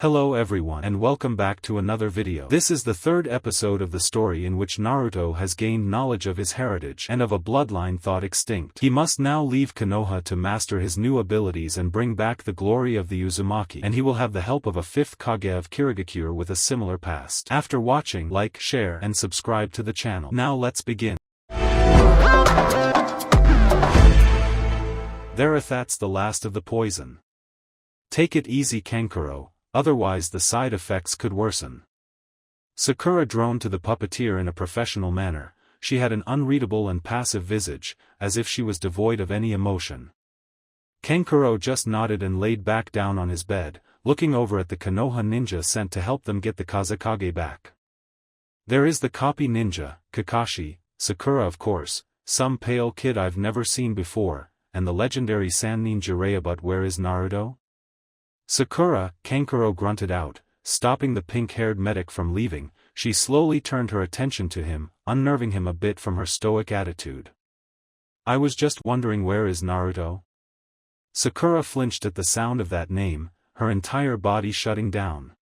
Hello everyone and welcome back to another video. This is the third episode of the story in which Naruto has gained knowledge of his heritage and of a bloodline thought extinct. He must now leave Konoha to master his new abilities and bring back the glory of the Uzumaki, and he will have the help of a fifth Kage of Kirigakure with a similar past. After watching, like, share and subscribe to the channel. Now let's begin. That's the last of the poison. Take it easy, Kankuro. Otherwise the side effects could worsen. Sakura droned to the puppeteer in a professional manner. She had an unreadable and passive visage, as if she was devoid of any emotion. Kankuro just nodded and laid back down on his bed, looking over at the Konoha ninja sent to help them get the Kazekage back. There is the copy ninja, Kakashi, Sakura of course, some pale kid I've never seen before, and the legendary Sand Ninja Raya. But where is Naruto? Sakura, Kankuro grunted out, stopping the pink-haired medic from leaving. She slowly turned her attention to him, unnerving him a bit from her stoic attitude. I was just wondering, where is Naruto? Sakura flinched at the sound of that name, her entire body shutting down.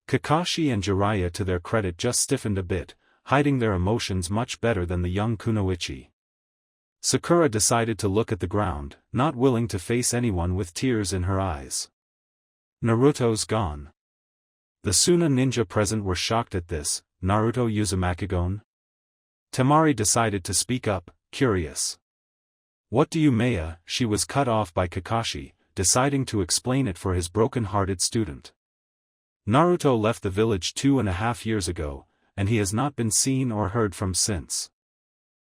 Kakashi and Jiraiya, to their credit, just stiffened a bit, hiding their emotions much better than the young Kunoichi. Sakura decided to look at the ground, not willing to face anyone with tears in her eyes. Naruto's gone. The Suna ninja present were shocked at this. Naruto Uzumaki gone? Temari decided to speak up, curious. What do you mean? She was cut off by Kakashi, deciding to explain it for his broken-hearted student. Naruto left the village 2.5 years ago, and he has not been seen or heard from since.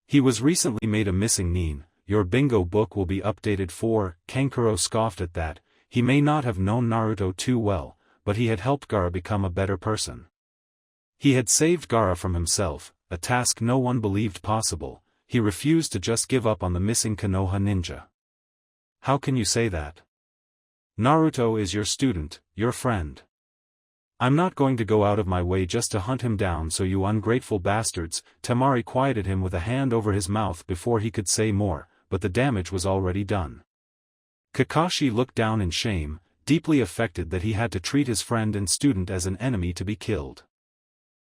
He was recently made a missing nin. Your bingo book will be updated for. Kankuro scoffed at that. He may not have known Naruto too well, but he had helped Gaara become a better person. He had saved Gaara from himself, a task no one believed possible. He refused to just give up on the missing Konoha ninja. How can you say that? Naruto is your student, your friend. I'm not going to go out of my way just to hunt him down, so you ungrateful bastards. Temari quieted him with a hand over his mouth before he could say more, but the damage was already done. Kakashi looked down in shame, deeply affected that he had to treat his friend and student as an enemy to be killed.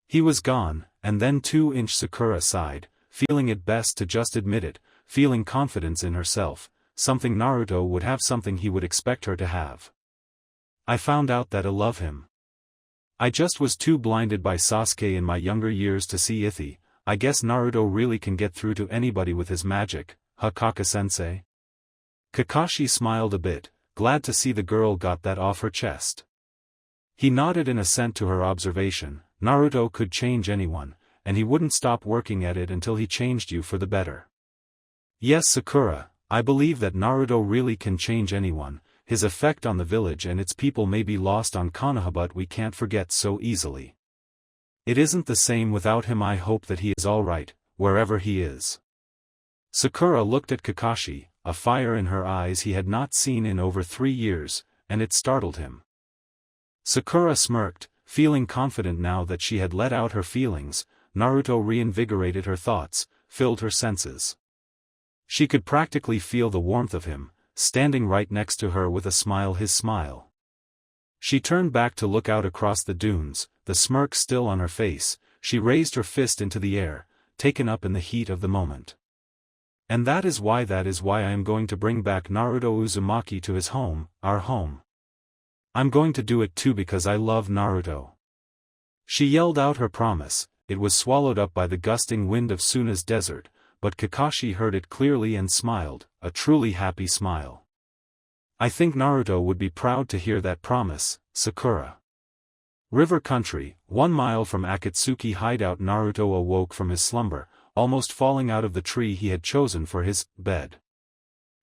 He was gone, and then 2-inch Sakura sighed, feeling it best to just admit it, feeling confidence in herself, something Naruto would have, something he would expect her to have. I found out that I love him. I just was too blinded by Sasuke in my younger years to see Ithi. I guess Naruto really can get through to anybody with his magic, Hokage-sensei? Kakashi smiled a bit, glad to see the girl got that off her chest. He nodded in assent to her observation. Naruto could change anyone, and he wouldn't stop working at it until he changed you for the better. Yes, Sakura, I believe that Naruto really can change anyone. His effect on the village and its people may be lost on Konoha, but we can't forget so easily. It isn't the same without him. I hope that he is alright, wherever he is. Sakura looked at Kakashi, a fire in her eyes he had not seen in over 3 years, and it startled him. Sakura smirked, feeling confident now that she had let out her feelings. Naruto reinvigorated her thoughts, filled her senses. She could practically feel the warmth of him, standing right next to her with a smile, his smile. She turned back to look out across the dunes, the smirk still on her face. She raised her fist into the air, taken up in the heat of the moment. And that is why I am going to bring back Naruto Uzumaki to his home, our home. I'm going to do it too because I love Naruto. She yelled out her promise. It was swallowed up by the gusting wind of Suna's desert, but Kakashi heard it clearly and smiled, a truly happy smile. I think Naruto would be proud to hear that promise, Sakura. River country, 1 mile from Akatsuki hideout. Naruto awoke from his slumber, almost falling out of the tree he had chosen for his bed.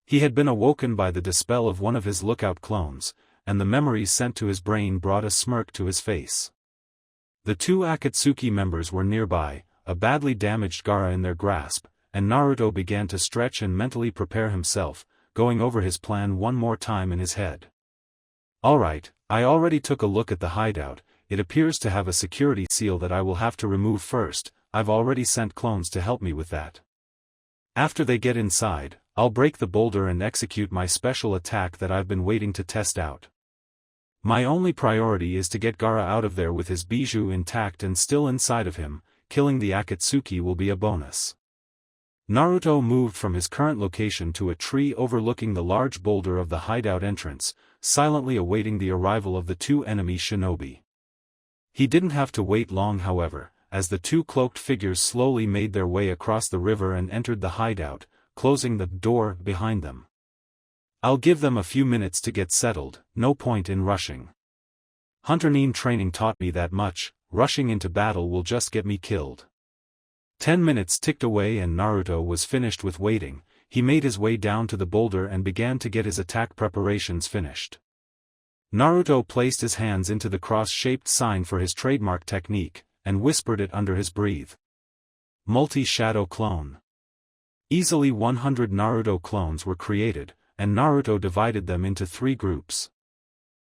He had been awoken by the dispel of one of his lookout clones, and the memories sent to his brain brought a smirk to his face. The 2 Akatsuki members were nearby, a badly damaged Gaara in their grasp, and Naruto began to stretch and mentally prepare himself, going over his plan one more time in his head. Alright, I already took a look at the hideout. It appears to have a security seal that I will have to remove first. I've already sent clones to help me with that. After they get inside, I'll break the boulder and execute my special attack that I've been waiting to test out. My only priority is to get Gaara out of there with his bijou intact and still inside of him. Killing the Akatsuki will be a bonus. Naruto moved from his current location to a tree overlooking the large boulder of the hideout entrance, silently awaiting the arrival of the two enemy shinobi. He didn't have to wait long, however, as the two cloaked figures slowly made their way across the river and entered the hideout, closing the door behind them. I'll give them a few minutes to get settled, no point in rushing. Hunter Nin training taught me that much. Rushing into battle will just get me killed. 10 minutes ticked away and Naruto was finished with waiting. He made his way down to the boulder and began to get his attack preparations finished. Naruto placed his hands into the cross-shaped sign for his trademark technique, and whispered it under his breath. Multi-shadow clone. Easily 100 Naruto clones were created, and Naruto divided them into 3 groups.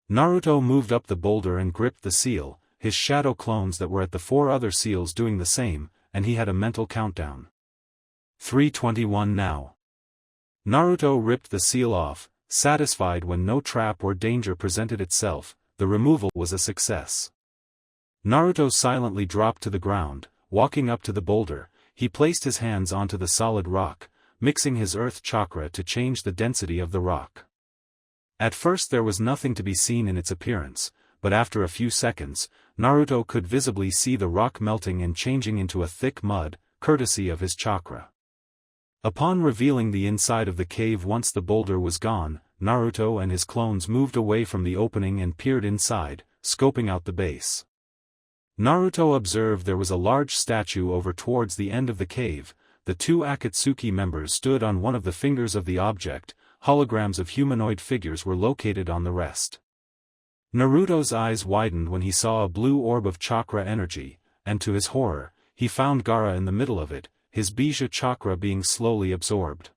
Naruto moved up the boulder and gripped the seal, his shadow clones that were at the 4 other seals doing the same, and he had a mental countdown. 3:21 now. Naruto ripped the seal off, satisfied when no trap or danger presented itself. The removal was a success. Naruto silently dropped to the ground. Walking up to the boulder, he placed his hands onto the solid rock, mixing his earth chakra to change the density of the rock. At first there was nothing to be seen in its appearance, but after a few seconds, Naruto could visibly see the rock melting and changing into a thick mud, courtesy of his chakra. Upon revealing the inside of the cave once the boulder was gone, Naruto and his clones moved away from the opening and peered inside, scoping out the base. Naruto observed there was a large statue over towards the end of the cave. The 2 Akatsuki members stood on one of the fingers of the object. Holograms of humanoid figures were located on the rest. Naruto's eyes widened when he saw a blue orb of chakra energy, and to his horror, he found Gaara in the middle of it, his bijou chakra being slowly absorbed.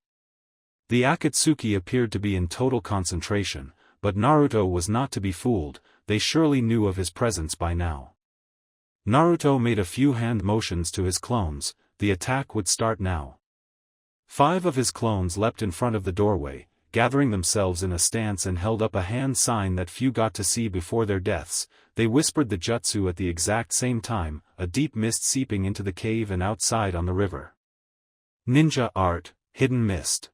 The Akatsuki appeared to be in total concentration, but Naruto was not to be fooled. They surely knew of his presence by now. Naruto made a few hand motions to his clones. The attack would start now. 5 of his clones leapt in front of the doorway, gathering themselves in a stance and held up a hand sign that few got to see before their deaths. They whispered the jutsu at the exact same time, a deep mist seeping into the cave and outside on the river. Ninja art, hidden mist.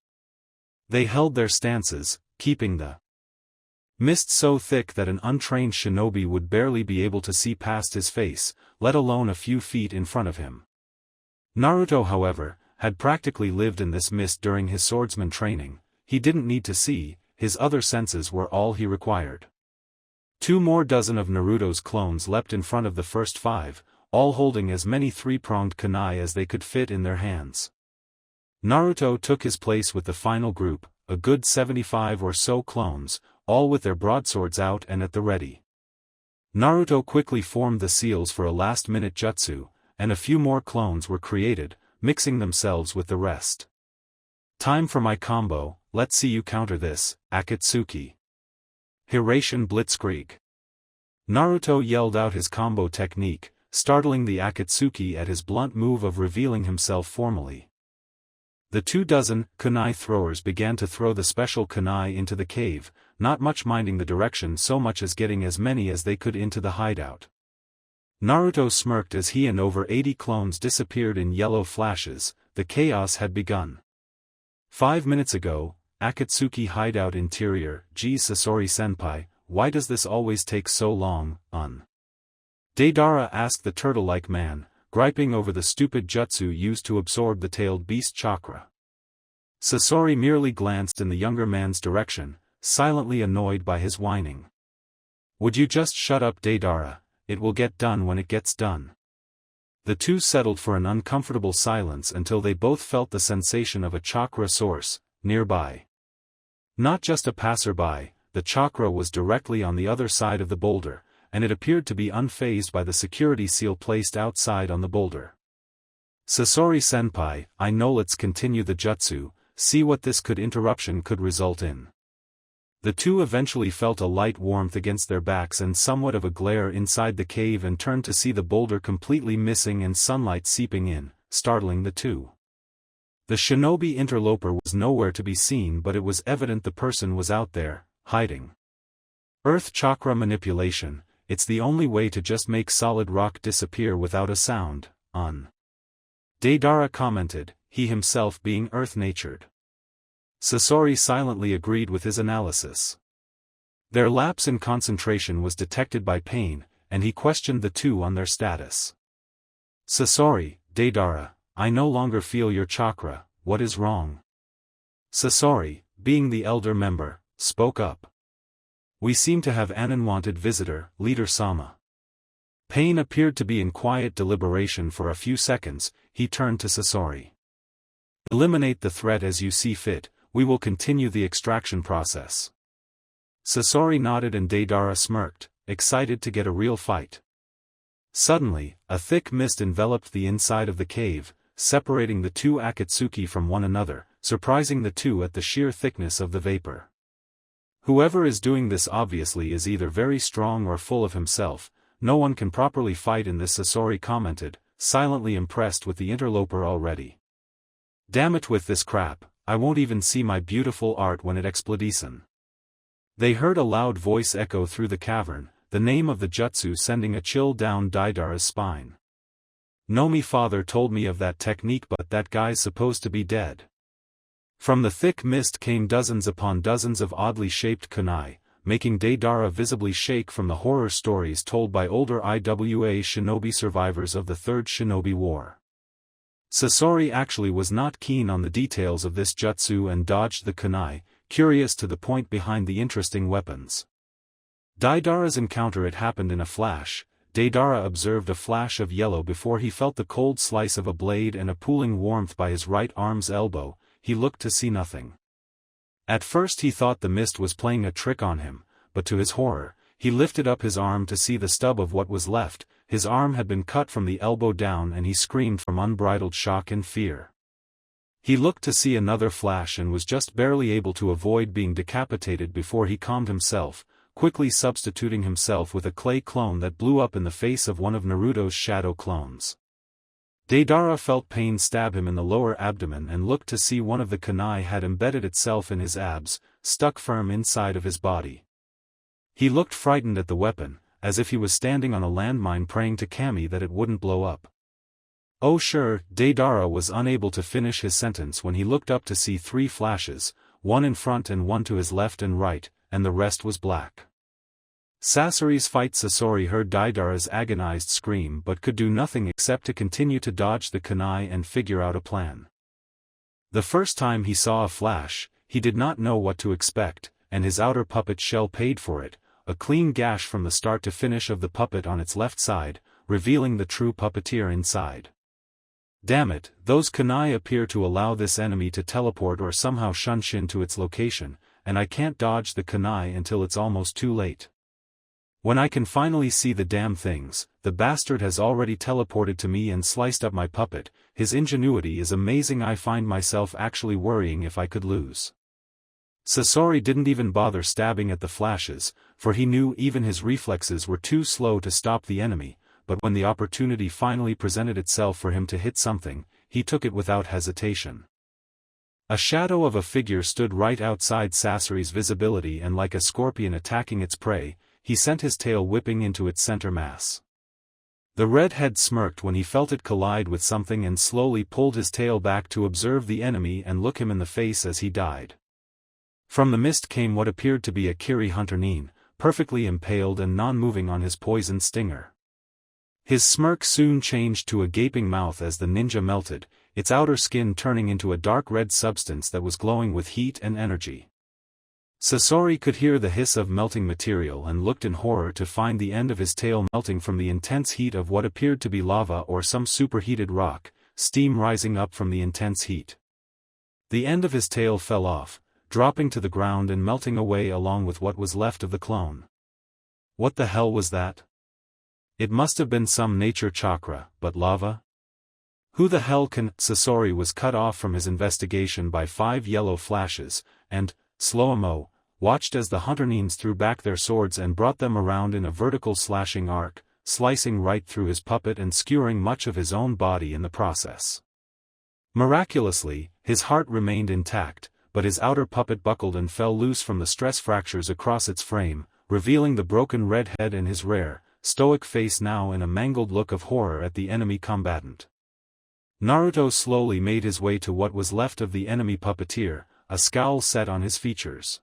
They held their stances, keeping the mist so thick that an untrained shinobi would barely be able to see past his face, let alone a few feet in front of him. Naruto, however, had practically lived in this mist during his swordsman training. He didn't need to see, his other senses were all he required. 2 more dozen of Naruto's clones leapt in front of the first 5, all holding as many 3-pronged kunai as they could fit in their hands. Naruto took his place with the final group, a good 75 or so clones, all with their broadswords out and at the ready. Naruto quickly formed the seals for a last-minute jutsu, and a few more clones were created, mixing themselves with the rest. Time for my combo. Let's see you counter this, Akatsuki. Hiraishin Blitzkrieg. Naruto yelled out his combo technique, startling the Akatsuki at his blunt move of revealing himself formally. The 24 kunai throwers began to throw the special kunai into the cave, not much minding the direction so much as getting as many as they could into the hideout. Naruto smirked as he and over 80 clones disappeared in yellow flashes. The chaos had begun. 5 minutes ago, Akatsuki hideout interior. Geez, Sasori-senpai, why does this always take so long? Deidara asked the turtle-like man, griping over the stupid jutsu used to absorb the tailed beast chakra. Sasori merely glanced in the younger man's direction, silently annoyed by his whining. Would you just shut up, Deidara? It will get done when it gets done. The two settled for an uncomfortable silence until they both felt the sensation of a chakra source nearby. Not just a passerby, the chakra was directly on the other side of the boulder, and it appeared to be unfazed by the security seal placed outside on the boulder. Sasori-senpai, I know, let's continue the jutsu, see what this interruption could result in. The two eventually felt a light warmth against their backs and somewhat of a glare inside the cave and turned to see the boulder completely missing and sunlight seeping in, startling the two. The shinobi interloper was nowhere to be seen, but it was evident the person was out there, hiding. Earth chakra manipulation, it's the only way to just make solid rock disappear without a sound, Deidara commented, he himself being earth-natured. Sasori silently agreed with his analysis. Their lapse in concentration was detected by Pain, and he questioned the two on their status. Sasori, Deidara, I no longer feel your chakra, what is wrong? Sasori, being the elder member, spoke up. We seem to have an unwanted visitor, Leader Sama. Pain appeared to be in quiet deliberation for a few seconds. He turned to Sasori. Eliminate the threat as you see fit, we will continue the extraction process. Sasori nodded and Deidara smirked, excited to get a real fight. Suddenly, a thick mist enveloped the inside of the cave, separating the two Akatsuki from one another, surprising the two at the sheer thickness of the vapor. Whoever is doing this obviously is either very strong or full of himself. No one can properly fight in this, Sasori commented, silently impressed with the interloper already. Damn it with this crap, I won't even see my beautiful art when it explodesen. They heard a loud voice echo through the cavern, the name of the jutsu sending a chill down Deidara's spine. Nomi father told me of that technique, but that guy's supposed to be dead. From the thick mist came dozens upon dozens of oddly shaped kunai, making Deidara visibly shake from the horror stories told by older IWA shinobi survivors of the Third Shinobi War. Sasori actually was not keen on the details of this jutsu and dodged the kunai, curious to the point behind the interesting weapons. Deidara's encounter it happened in a flash. Deidara observed a flash of yellow before he felt the cold slice of a blade and a pooling warmth by his right arm's elbow. He looked to see nothing. At first he thought the mist was playing a trick on him, but to his horror, he lifted up his arm to see the stub of what was left. His arm had been cut from the elbow down and he screamed from unbridled shock and fear. He looked to see another flash and was just barely able to avoid being decapitated before he calmed himself, quickly substituting himself with a clay clone that blew up in the face of one of Naruto's shadow clones. Deidara felt pain stab him in the lower abdomen and looked to see one of the kunai had embedded itself in his abs, stuck firm inside of his body. He looked frightened at the weapon, as if he was standing on a landmine praying to Kami that it wouldn't blow up. Oh sure, Deidara was unable to finish his sentence when he looked up to see three flashes, one in front and one to his left and right, and the rest was black. Sasori's fight. Sasori heard Deidara's agonized scream but could do nothing except to continue to dodge the kunai and figure out a plan. The first time he saw a flash, he did not know what to expect, and his outer puppet shell paid for it, a clean gash from the start to finish of the puppet on its left side, revealing the true puppeteer inside. Damn it, those kunai appear to allow this enemy to teleport or somehow shunshin to its location, and I can't dodge the kunai until it's almost too late. When I can finally see the damn things, the bastard has already teleported to me and sliced up my puppet. His ingenuity is amazing. I find myself actually worrying if I could lose. Sasori didn't even bother stabbing at the flashes, for he knew even his reflexes were too slow to stop the enemy, but when the opportunity finally presented itself for him to hit something, he took it without hesitation. A shadow of a figure stood right outside Sasori's visibility and like a scorpion attacking its prey, he sent his tail whipping into its center mass. The redhead smirked when he felt it collide with something and slowly pulled his tail back to observe the enemy and look him in the face as he died. From the mist came what appeared to be a Kiri hunter nin, perfectly impaled and non-moving on his poisoned stinger. His smirk soon changed to a gaping mouth as the ninja melted, its outer skin turning into a dark red substance that was glowing with heat and energy. Sasori could hear the hiss of melting material and looked in horror to find the end of his tail melting from the intense heat of what appeared to be lava or some superheated rock, steam rising up from the intense heat. The end of his tail fell off, dropping to the ground and melting away along with what was left of the clone. What the hell was that? It must have been some nature chakra, but lava? Who the hell can? Sasori was cut off from his investigation by 5 yellow flashes, and, slow-mo, watched as the hunter-nins threw back their swords and brought them around in a vertical slashing arc, slicing right through his puppet and skewering much of his own body in the process. Miraculously, his heart remained intact, but his outer puppet buckled and fell loose from the stress fractures across its frame, revealing the broken red head and his rare, stoic face now in a mangled look of horror at the enemy combatant. Naruto slowly made his way to what was left of the enemy puppeteer, a scowl set on his features.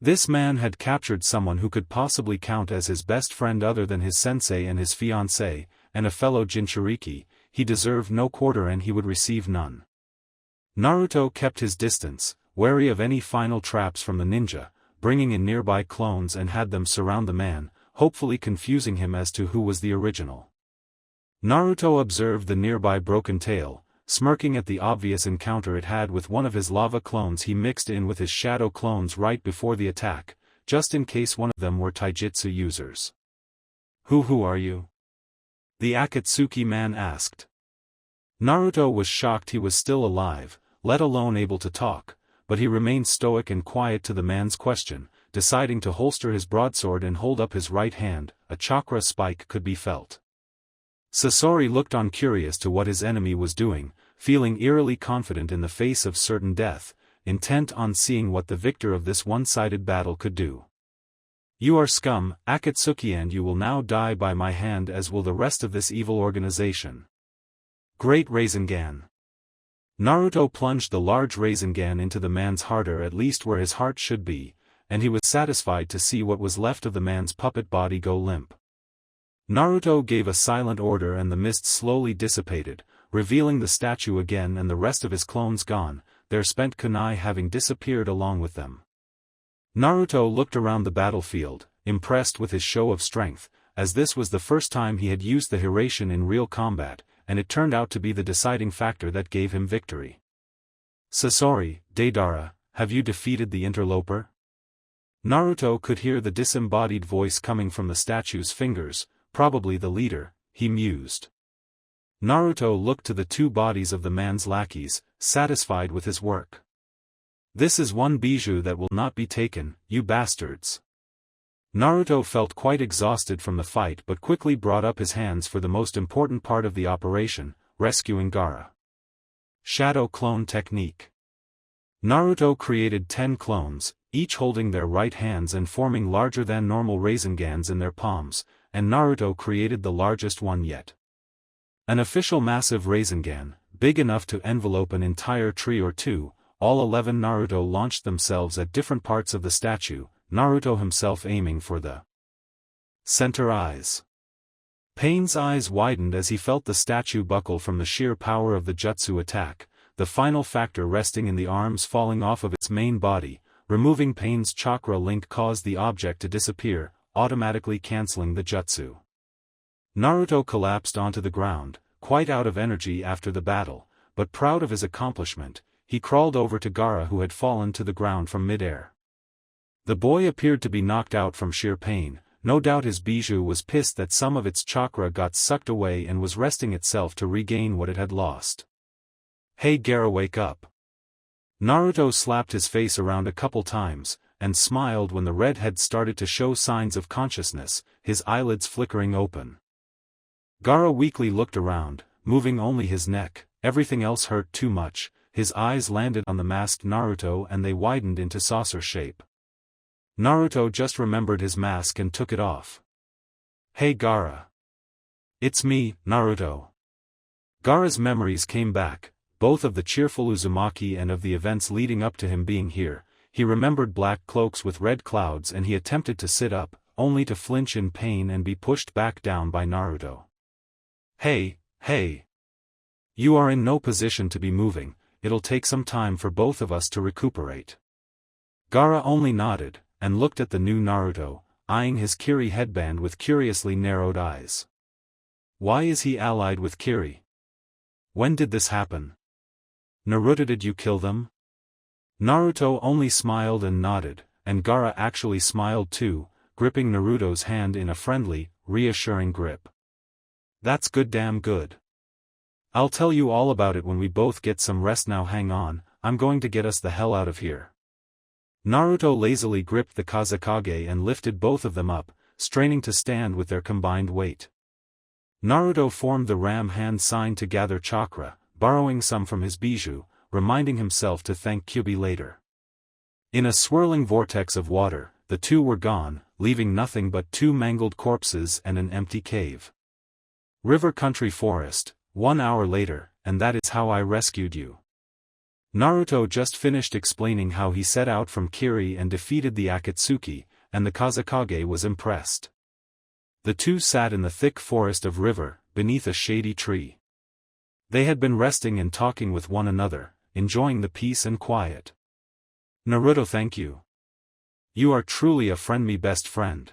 This man had captured someone who could possibly count as his best friend other than his sensei and his fiancée, and a fellow Jinchuriki. He deserved no quarter and he would receive none. Naruto kept his distance, wary of any final traps from the ninja, bringing in nearby clones and had them surround the man, hopefully confusing him as to who was the original. Naruto observed the nearby broken tail, smirking at the obvious encounter it had with one of his lava clones he mixed in with his shadow clones right before the attack, just in case one of them were taijutsu users. Who are you? The Akatsuki man asked. Naruto was shocked he was still alive, let alone able to talk, but he remained stoic and quiet to the man's question, deciding to holster his broadsword and hold up his right hand. A chakra spike could be felt. Sasori looked on curious to what his enemy was doing, feeling eerily confident in the face of certain death, intent on seeing what the victor of this one-sided battle could do. You are scum, Akatsuki, and you will now die by my hand, as will the rest of this evil organization. Great Rasengan. Naruto plunged the large Rasengan into the man's heart, or at least where his heart should be, and he was satisfied to see what was left of the man's puppet body go limp. Naruto gave a silent order and the mist slowly dissipated, revealing the statue again and the rest of his clones gone, their spent kunai having disappeared along with them. Naruto looked around the battlefield, impressed with his show of strength, as this was the first time he had used the Hiraishin in real combat, and it turned out to be the deciding factor that gave him victory. Sasori, Deidara, have you defeated the interloper? Naruto could hear the disembodied voice coming from the statue's fingers, probably the leader, he mused. Naruto looked to the two bodies of the man's lackeys, satisfied with his work. This is one bijou that will not be taken, you bastards. Naruto felt quite exhausted from the fight but quickly brought up his hands for the most important part of the operation, rescuing Gaara. Shadow Clone Technique. Naruto created 10 clones, each holding their right hands and forming larger than normal Rasengans in their palms, and Naruto created the largest one yet. An official massive Rasengan, big enough to envelope an entire tree or two. All 11 Naruto launched themselves at different parts of the statue, Naruto himself aiming for the center eyes. Pain's eyes widened as he felt the statue buckle from the sheer power of the jutsu attack, the final factor resting in the arms falling off of its main body. Removing Pain's chakra link caused the object to disappear, automatically cancelling the jutsu. Naruto collapsed onto the ground, quite out of energy after the battle, but proud of his accomplishment. He crawled over to Gaara, who had fallen to the ground from mid-air. The boy appeared to be knocked out from sheer pain. No doubt his bijou was pissed that some of its chakra got sucked away and was resting itself to regain what it had lost. Hey Gaara, wake up. Naruto slapped his face around a couple times, and smiled when the redhead started to show signs of consciousness, his eyelids flickering open. Gaara weakly looked around, moving only his neck, everything else hurt too much. His eyes landed on the masked Naruto and they widened into saucer shape. Naruto just remembered his mask and took it off. Hey Gaara. It's me, Naruto. Gaara's memories came back, both of the cheerful Uzumaki and of the events leading up to him being here. He remembered black cloaks with red clouds and he attempted to sit up, only to flinch in pain and be pushed back down by Naruto. Hey. You are in no position to be moving. It'll take some time for both of us to recuperate. Gaara only nodded, and looked at the new Naruto, eyeing his Kiri headband with curiously narrowed eyes. Why is he allied with Kiri? When did this happen? Naruto, did you kill them? Naruto only smiled and nodded, and Gaara actually smiled too, gripping Naruto's hand in a friendly, reassuring grip. That's good, damn good. I'll tell you all about it when we both get some rest. Now hang on, I'm going to get us the hell out of here. Naruto lazily gripped the Kazekage and lifted both of them up, straining to stand with their combined weight. Naruto formed the ram hand sign to gather chakra, borrowing some from his bijou, reminding himself to thank Kyubi later. In a swirling vortex of water, the two were gone, leaving nothing but two mangled corpses and an empty cave. River Country Forest, 1 hour later, and that is how I rescued you. Naruto just finished explaining how he set out from Kiri and defeated the Akatsuki, and the Kazekage was impressed. The two sat in the thick forest of river, beneath a shady tree. They had been resting and talking with one another, enjoying the peace and quiet. Naruto, thank you. You are truly a friendly best friend.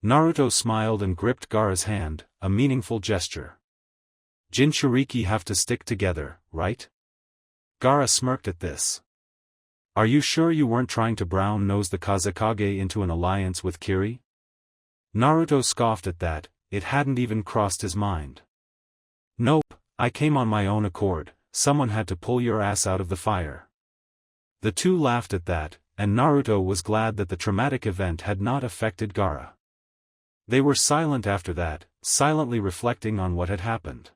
Naruto smiled and gripped Gaara's hand, a meaningful gesture. Jinchuriki have to stick together, right? Gaara smirked at this. Are you sure you weren't trying to brown-nose the Kazekage into an alliance with Kiri? Naruto scoffed at that, it hadn't even crossed his mind. Nope, I came on my own accord, someone had to pull your ass out of the fire. The two laughed at that, and Naruto was glad that the traumatic event had not affected Gaara. They were silent after that, silently reflecting on what had happened.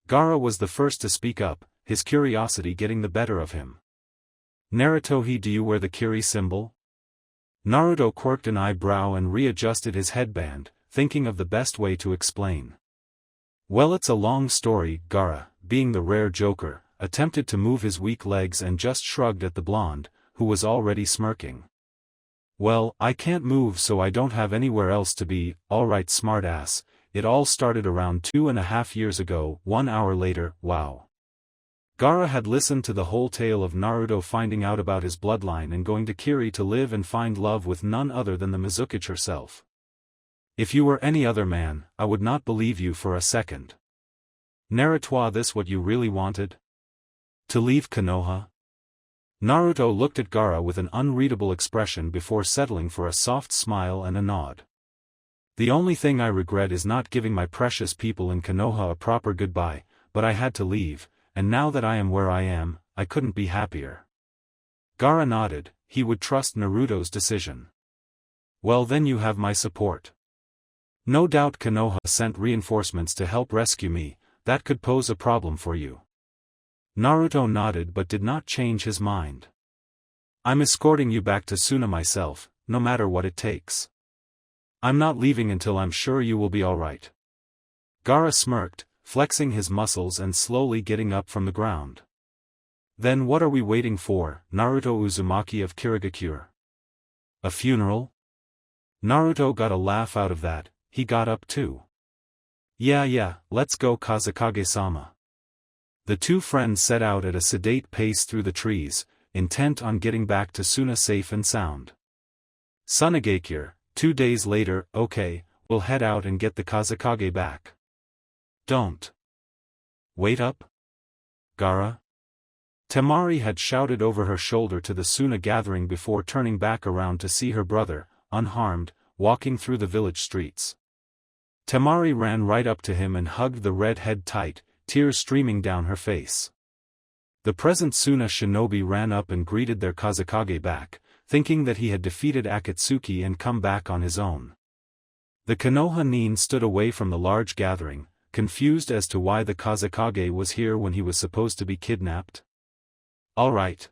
Gaara was the first to speak up, his curiosity getting the better of him. Naruto, do you wear the Kiri symbol? Naruto quirked an eyebrow and readjusted his headband, thinking of the best way to explain. Well, it's a long story. Gaara, being the rare joker, attempted to move his weak legs and just shrugged at the blonde, who was already smirking. Well, I can't move, so I don't have anywhere else to be. Alright, smartass, it all started around 2.5 years ago. 1 hour later. Wow. Gaara had listened to the whole tale of Naruto finding out about his bloodline and going to Kiri to live and find love with none other than the Mizukage herself. If you were any other man, I would not believe you for a second. Naruto, this what you really wanted? To leave Konoha? Naruto looked at Gaara with an unreadable expression before settling for a soft smile and a nod. The only thing I regret is not giving my precious people in Konoha a proper goodbye, but I had to leave, and now that I am where I am, I couldn't be happier. Gaara nodded, he would trust Naruto's decision. Well, then you have my support. No doubt Konoha sent reinforcements to help rescue me, that could pose a problem for you. Naruto nodded but did not change his mind. I'm escorting you back to Suna myself, no matter what it takes. I'm not leaving until I'm sure you will be alright. Gaara smirked, flexing his muscles and slowly getting up from the ground. Then what are we waiting for, Naruto? Uzumaki of Kirigakure? A funeral? Naruto got a laugh out of that, he got up too. Yeah, let's go, Kazekage-sama. The two friends set out at a sedate pace through the trees, intent on getting back to Suna safe and sound. Sunagakure, 2 days later. Okay, we'll head out and get the Kazekage back. Don't wait up, Gaara. Temari had shouted over her shoulder to the Suna gathering before turning back around to see her brother, unharmed, walking through the village streets. Temari ran right up to him and hugged the red head tight, tears streaming down her face. The present Suna shinobi ran up and greeted their Kazekage back, thinking that he had defeated Akatsuki and come back on his own. The Konoha nin stood away from the large gathering, confused as to why the Kazekage was here when he was supposed to be kidnapped. Alright.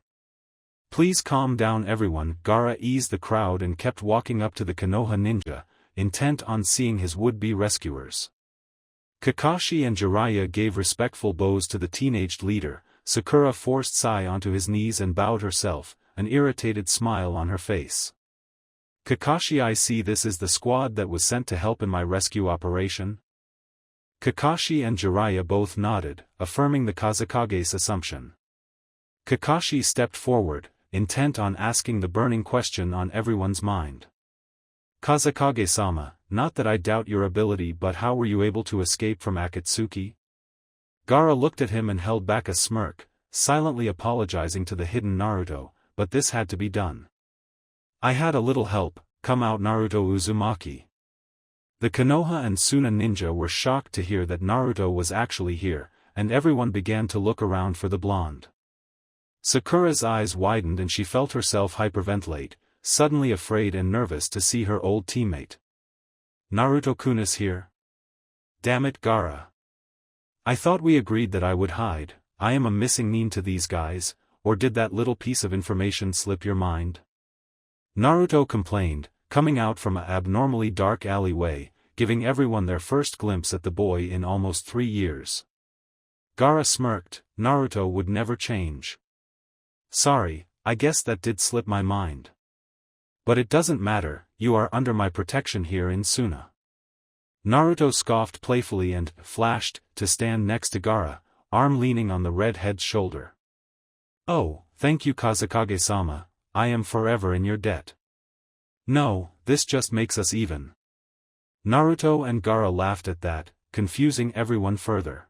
Please calm down everyone. Gaara eased the crowd and kept walking up to the Konoha ninja, intent on seeing his would-be rescuers. Kakashi and Jiraiya gave respectful bows to the teenaged leader. Sakura forced Sai onto his knees and bowed herself, an irritated smile on her face. Kakashi, I see this is the squad that was sent to help in my rescue operation? Kakashi and Jiraiya both nodded, affirming the Kazekage's assumption. Kakashi stepped forward, intent on asking the burning question on everyone's mind. Kazekage-sama, not that I doubt your ability, but how were you able to escape from Akatsuki? Gaara looked at him and held back a smirk, silently apologizing to the hidden Naruto, but this had to be done. I had a little help. Come out, Naruto Uzumaki. The Konoha and Suna ninja were shocked to hear that Naruto was actually here, and everyone began to look around for the blonde. Sakura's eyes widened and she felt herself hyperventilate, suddenly afraid and nervous to see her old teammate. Naruto-kun is here? Damn it, Gaara. I thought we agreed that I would hide. I am a missing nin to these guys, or did that little piece of information slip your mind? Naruto complained, coming out from an abnormally dark alleyway, giving everyone their first glimpse at the boy in almost 3 years. Gaara smirked, Naruto would never change. Sorry, I guess that did slip my mind. But it doesn't matter, you are under my protection here in Suna. Naruto scoffed playfully and flashed to stand next to Gaara, arm leaning on the redhead's shoulder. Oh, thank you Kazekage-sama, I am forever in your debt. No, this just makes us even. Naruto and Gaara laughed at that, confusing everyone further.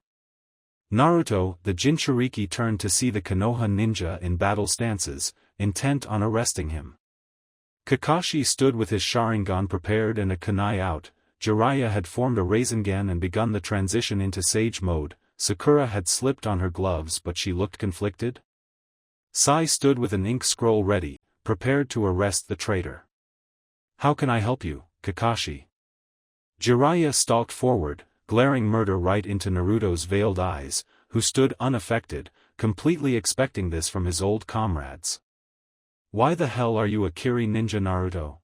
Naruto, the Jinchuriki, turned to see the Konoha ninja in battle stances, intent on arresting him. Kakashi stood with his Sharingan prepared and a kunai out. Jiraiya had formed a Rasengan and begun the transition into Sage mode. Sakura had slipped on her gloves but she looked conflicted. Sai stood with an ink scroll ready, prepared to arrest the traitor. How can I help you, Kakashi? Jiraiya stalked forward, glaring murder right into Naruto's veiled eyes, who stood unaffected, completely expecting this from his old comrades. Why the hell are you a Kiri ninja, Naruto?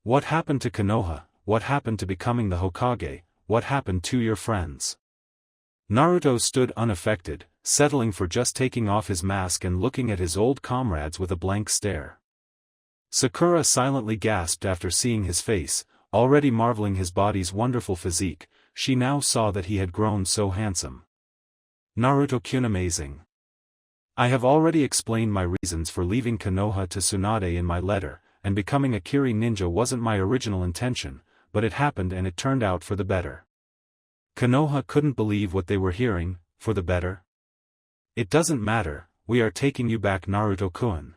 What happened to Konoha? What happened to becoming the Hokage? What happened to your friends? Naruto stood unaffected, settling for just taking off his mask and looking at his old comrades with a blank stare. Sakura silently gasped after seeing his face, already marveling his body's wonderful physique. She now saw that he had grown so handsome. Naruto-kun, amazing. I have already explained my reasons for leaving Konoha to Tsunade in my letter, and becoming a Kiri ninja wasn't my original intention, but it happened and it turned out for the better. Konoha couldn't believe what they were hearing. For the better? It doesn't matter, we are taking you back, Naruto-kun.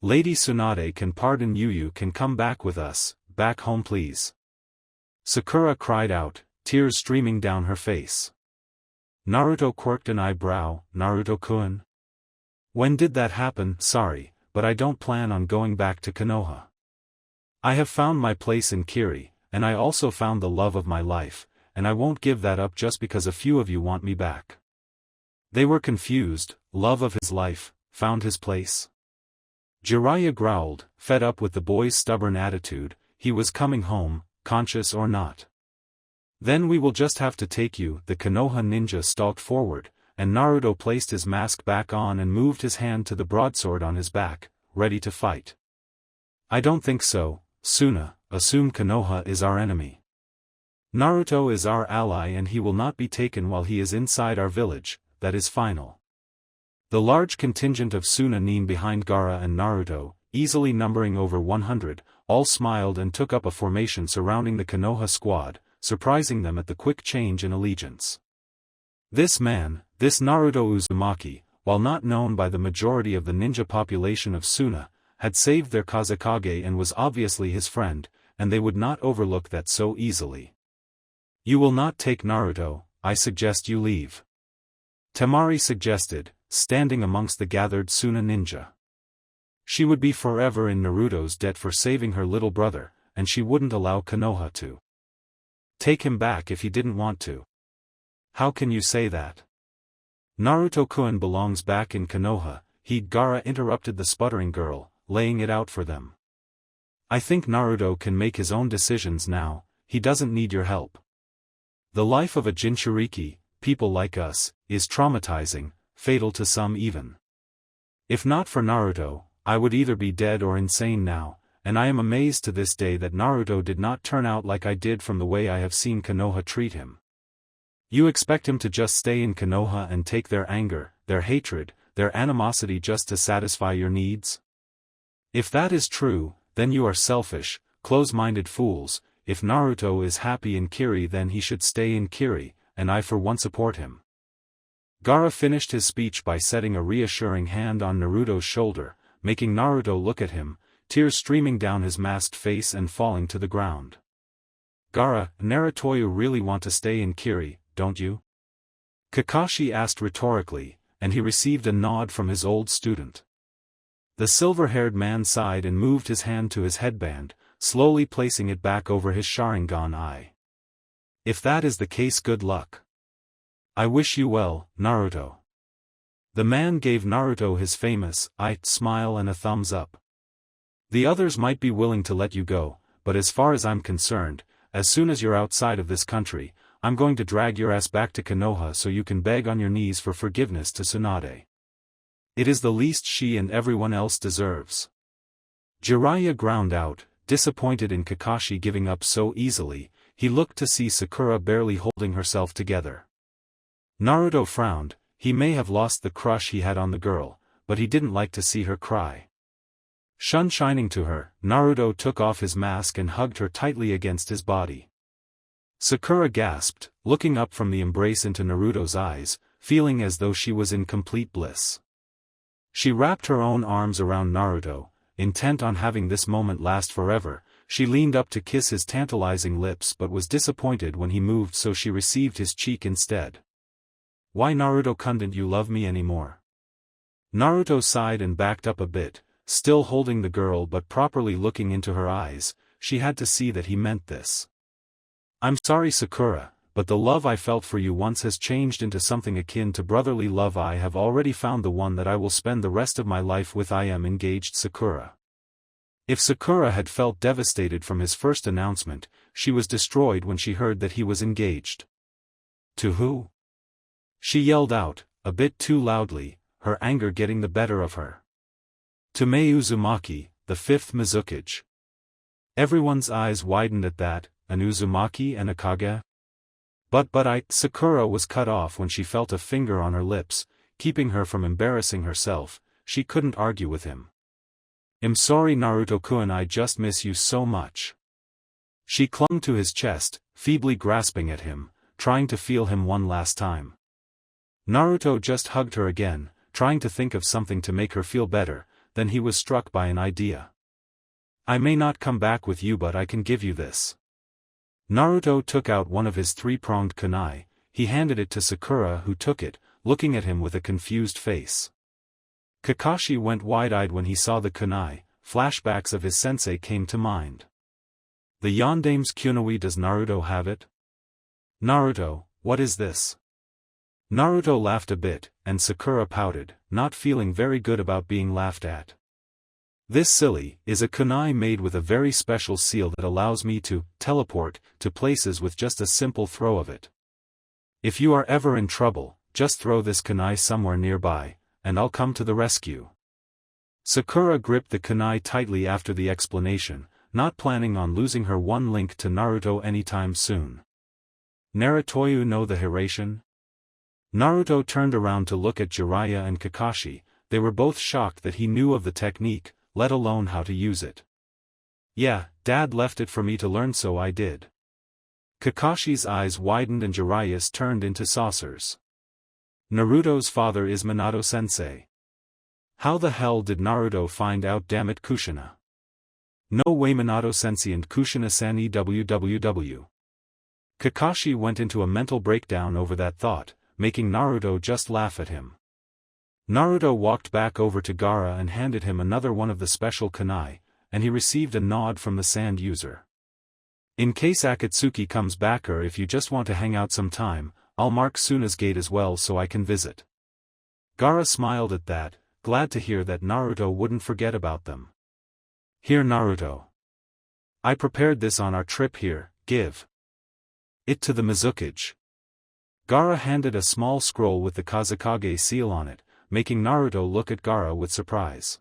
Lady Tsunade can pardon you. You can come back with us, back home please. Sakura cried out, tears streaming down her face. Naruto quirked an eyebrow. Naruto-kun? When did that happen? Sorry, but I don't plan on going back to Konoha. I have found my place in Kiri, and I also found the love of my life, and I won't give that up just because a few of you want me back. They were confused. Love of his life, found his place? Jiraiya growled, fed up with the boy's stubborn attitude. He was coming home, conscious or not. Then we will just have to take you. The Konoha ninja stalked forward, and Naruto placed his mask back on and moved his hand to the broadsword on his back, ready to fight. I don't think so, Suna. Assume Konoha is our enemy. Naruto is our ally and he will not be taken while he is inside our village, that is final. The large contingent of Suna Nin behind Gaara and Naruto, easily numbering over 100, all smiled and took up a formation surrounding the Konoha squad, surprising them at the quick change in allegiance. This man, this Naruto Uzumaki, while not known by the majority of the ninja population of Suna, had saved their Kazekage and was obviously his friend, and they would not overlook that so easily. You will not take Naruto, I suggest you leave. Temari suggested, standing amongst the gathered Suna ninja. She would be forever in Naruto's debt for saving her little brother, and she wouldn't allow Konoha to take him back if he didn't want to. How can you say that? Naruto-kun belongs back in Konoha. Gaara interrupted the sputtering girl, laying it out for them. I think Naruto can make his own decisions now, he doesn't need your help. The life of a Jinchuriki, people like us, is traumatizing, fatal to some even. If not for Naruto, I would either be dead or insane now, and I am amazed to this day that Naruto did not turn out like I did from the way I have seen Konoha treat him. You expect him to just stay in Konoha and take their anger, their hatred, their animosity just to satisfy your needs? If that is true, then you are selfish, close-minded fools. If Naruto is happy in Kiri then he should stay in Kiri, and I for one support him. Gaara finished his speech by setting a reassuring hand on Naruto's shoulder, making Naruto look at him, tears streaming down his masked face and falling to the ground. Gaara, Naruto, you really want to stay in Kiri, don't you? Kakashi asked rhetorically, and he received a nod from his old student. The silver-haired man sighed and moved his hand to his headband, slowly placing it back over his Sharingan eye. If that is the case, good luck. I wish you well, Naruto. The man gave Naruto his famous smile and a thumbs up. The others might be willing to let you go, but as far as I'm concerned, as soon as you're outside of this country, I'm going to drag your ass back to Konoha so you can beg on your knees for forgiveness to Tsunade. It is the least she and everyone else deserves." Jiraiya ground out, disappointed in Kakashi giving up so easily. He looked to see Sakura barely holding herself together. Naruto frowned. He may have lost the crush he had on the girl, but he didn't like to see her cry. Shining to her, Naruto took off his mask and hugged her tightly against his body. Sakura gasped, looking up from the embrace into Naruto's eyes, feeling as though she was in complete bliss. She wrapped her own arms around Naruto, intent on having this moment last forever. She leaned up to kiss his tantalizing lips but was disappointed when he moved, so she received his cheek instead. "Why, Naruto, couldn't you love me anymore?" Naruto sighed and backed up a bit, still holding the girl but properly looking into her eyes. She had to see that he meant this. "I'm sorry, Sakura, but the love I felt for you once has changed into something akin to brotherly love. I have already found the one that I will spend the rest of my life with. I am engaged, Sakura." If Sakura had felt devastated from his first announcement, she was destroyed when she heard that he was engaged. "To who?" she yelled out, a bit too loudly, her anger getting the better of her. "To Mei Uzumaki, the fifth Mizukage." Everyone's eyes widened at that. An Uzumaki and a Kage? Sakura was cut off when she felt a finger on her lips, keeping her from embarrassing herself. She couldn't argue with him. "I'm sorry, Naruto-kun, I just miss you so much." She clung to his chest, feebly grasping at him, trying to feel him one last time. Naruto just hugged her again, trying to think of something to make her feel better. Then he was struck by an idea. "I may not come back with you, but I can give you this." Naruto took out one of his three-pronged kunai. He handed it to Sakura, who took it, looking at him with a confused face. Kakashi went wide-eyed when he saw the kunai. Flashbacks of his sensei came to mind. "The Yondame's kunai, does Naruto have it?" "Naruto, what is this?" Naruto laughed a bit, and Sakura pouted, not feeling very good about being laughed at. "This silly is a kunai made with a very special seal that allows me to teleport to places with just a simple throw of it. If you are ever in trouble, just throw this kunai somewhere nearby, and I'll come to the rescue." Sakura gripped the kunai tightly after the explanation, not planning on losing her one link to Naruto anytime soon. "Narutoyu no the Hiration?" Naruto turned around to look at Jiraiya and Kakashi. They were both shocked that he knew of the technique, let alone how to use it. "Yeah, Dad left it for me to learn, so I did." Kakashi's eyes widened and Jiraiya's turned into saucers. "Naruto's father is Minato-sensei. How the hell did Naruto find out, damn it, Kushina? No way, Minato-sensei and Kushina-san EWWW." Kakashi went into a mental breakdown over that thought, making Naruto just laugh at him. Naruto walked back over to Gaara and handed him another one of the special kunai, and he received a nod from the sand user. "In case Akatsuki comes back, or if you just want to hang out some time, I'll mark Suna's gate as well so I can visit." Gaara smiled at that, glad to hear that Naruto wouldn't forget about them. "Here, Naruto. I prepared this on our trip here, give it to the Mizukage." Gaara handed a small scroll with the Kazekage seal on it, making Naruto look at Gaara with surprise.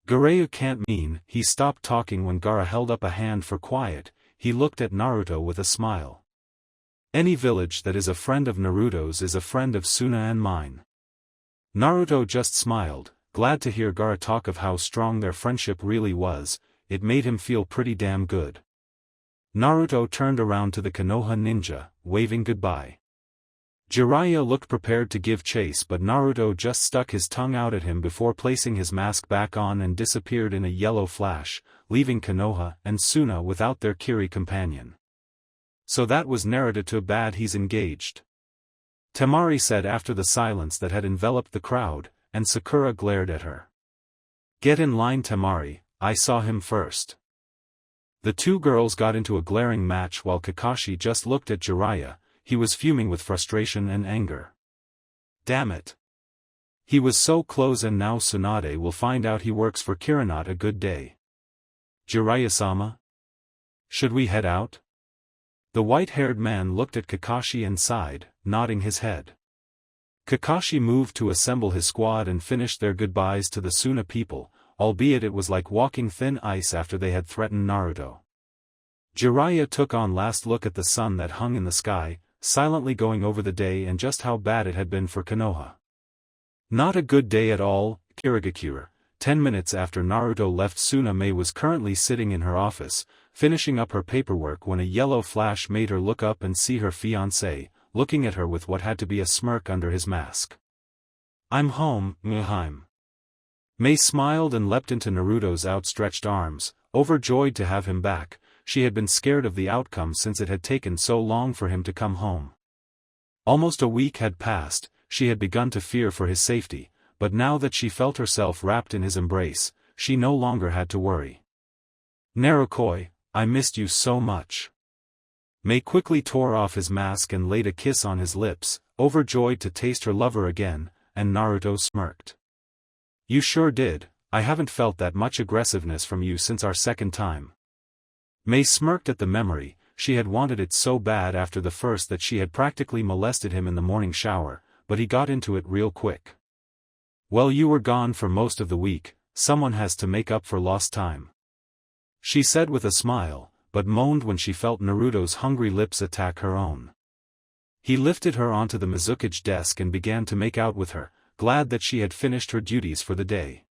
"Gareyu can't mean." He stopped talking when Gaara held up a hand for quiet. He looked at Naruto with a smile. "Any village that is a friend of Naruto's is a friend of Suna and mine." Naruto just smiled, glad to hear Gaara talk of how strong their friendship really was. It made him feel pretty damn good. Naruto turned around to the Konoha ninja, waving goodbye. Jiraiya looked prepared to give chase, but Naruto just stuck his tongue out at him before placing his mask back on and disappeared in a yellow flash, leaving Konoha and Suna without their Kiri companion. "So that was Naruto, too bad he's engaged," Temari said after the silence that had enveloped the crowd, and Sakura glared at her. "Get in line, Temari, I saw him first." The two girls got into a glaring match while Kakashi just looked at Jiraiya. He was fuming with frustration and anger. Damn it. He was so close, and now Tsunade will find out he works for Kirinat. A good day. Jiraiya-sama? Should we head out? The white-haired man looked at Kakashi and sighed, nodding his head. Kakashi moved to assemble his squad and finished their goodbyes to the Suna people, albeit it was like walking thin ice after they had threatened Naruto. Jiraiya took one last look at the sun that hung in the sky, silently going over the day and just how bad it had been for Konoha. Not a good day at all, Kirigakure. 10 minutes after Naruto left, Tsunade was currently sitting in her office, finishing up her paperwork when a yellow flash made her look up and see her fiancé, looking at her with what had to be a smirk under his mask. "I'm home, Muhaim." Mei smiled and leapt into Naruto's outstretched arms, overjoyed to have him back. She had been scared of the outcome since it had taken so long for him to come home. Almost a week had passed, she had begun to fear for his safety, but now that she felt herself wrapped in his embrace, she no longer had to worry. "Narukoi, I missed you so much." Mei quickly tore off his mask and laid a kiss on his lips, overjoyed to taste her lover again, and Naruto smirked. "You sure did, I haven't felt that much aggressiveness from you since our second time." Mei smirked at the memory. She had wanted it so bad after the first that she had practically molested him in the morning shower, but he got into it real quick. "Well, you were gone for most of the week, someone has to make up for lost time," she said with a smile, but moaned when she felt Naruto's hungry lips attack her own. He lifted her onto the Mizukage desk and began to make out with her, glad that she had finished her duties for the day.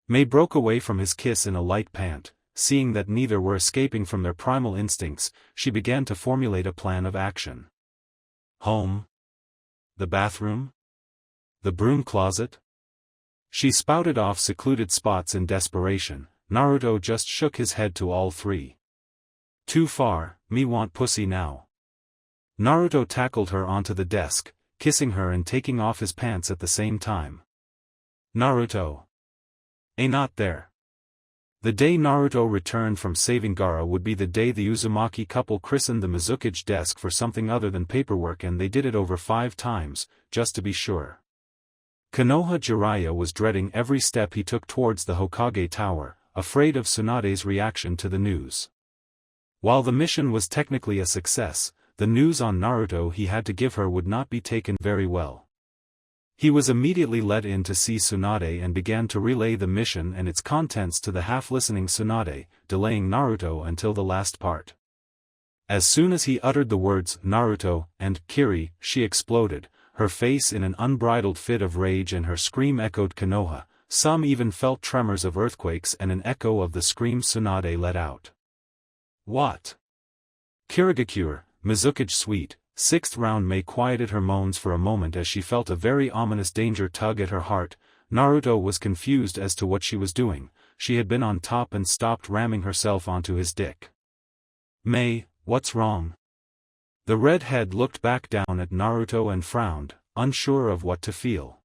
Mei broke away from his kiss in a light pant. Seeing that neither were escaping from their primal instincts, she began to formulate a plan of action. Home? The bathroom? The broom closet? She spouted off secluded spots in desperation. Naruto just shook his head to all three. "Too far, me want pussy now." Naruto tackled her onto the desk, kissing her and taking off his pants at the same time. "Naruto. Not there." The day Naruto returned from saving Gaara would be the day the Uzumaki couple christened the Mizukage desk for something other than paperwork, and they did it over 5 times, just to be sure. Konoha Jiraiya was dreading every step he took towards the Hokage tower, afraid of Tsunade's reaction to the news. While the mission was technically a success, the news on Naruto he had to give her would not be taken very well. He was immediately let in to see Tsunade and began to relay the mission and its contents to the half-listening Tsunade, delaying Naruto until the last part. As soon as he uttered the words Naruto and Kiri, she exploded, her face in an unbridled fit of rage, and her scream echoed Konoha. Some even felt tremors of earthquakes and an echo of the scream Tsunade let out. "What?" Kirigakure, Mizukage Suite. 6th round. Mei quieted her moans for a moment as she felt a very ominous danger tug at her heart. Naruto was confused as to what she was doing. She had been on top and stopped ramming herself onto his dick. "Mei, what's wrong?" The redhead looked back down at Naruto and frowned, unsure of what to feel.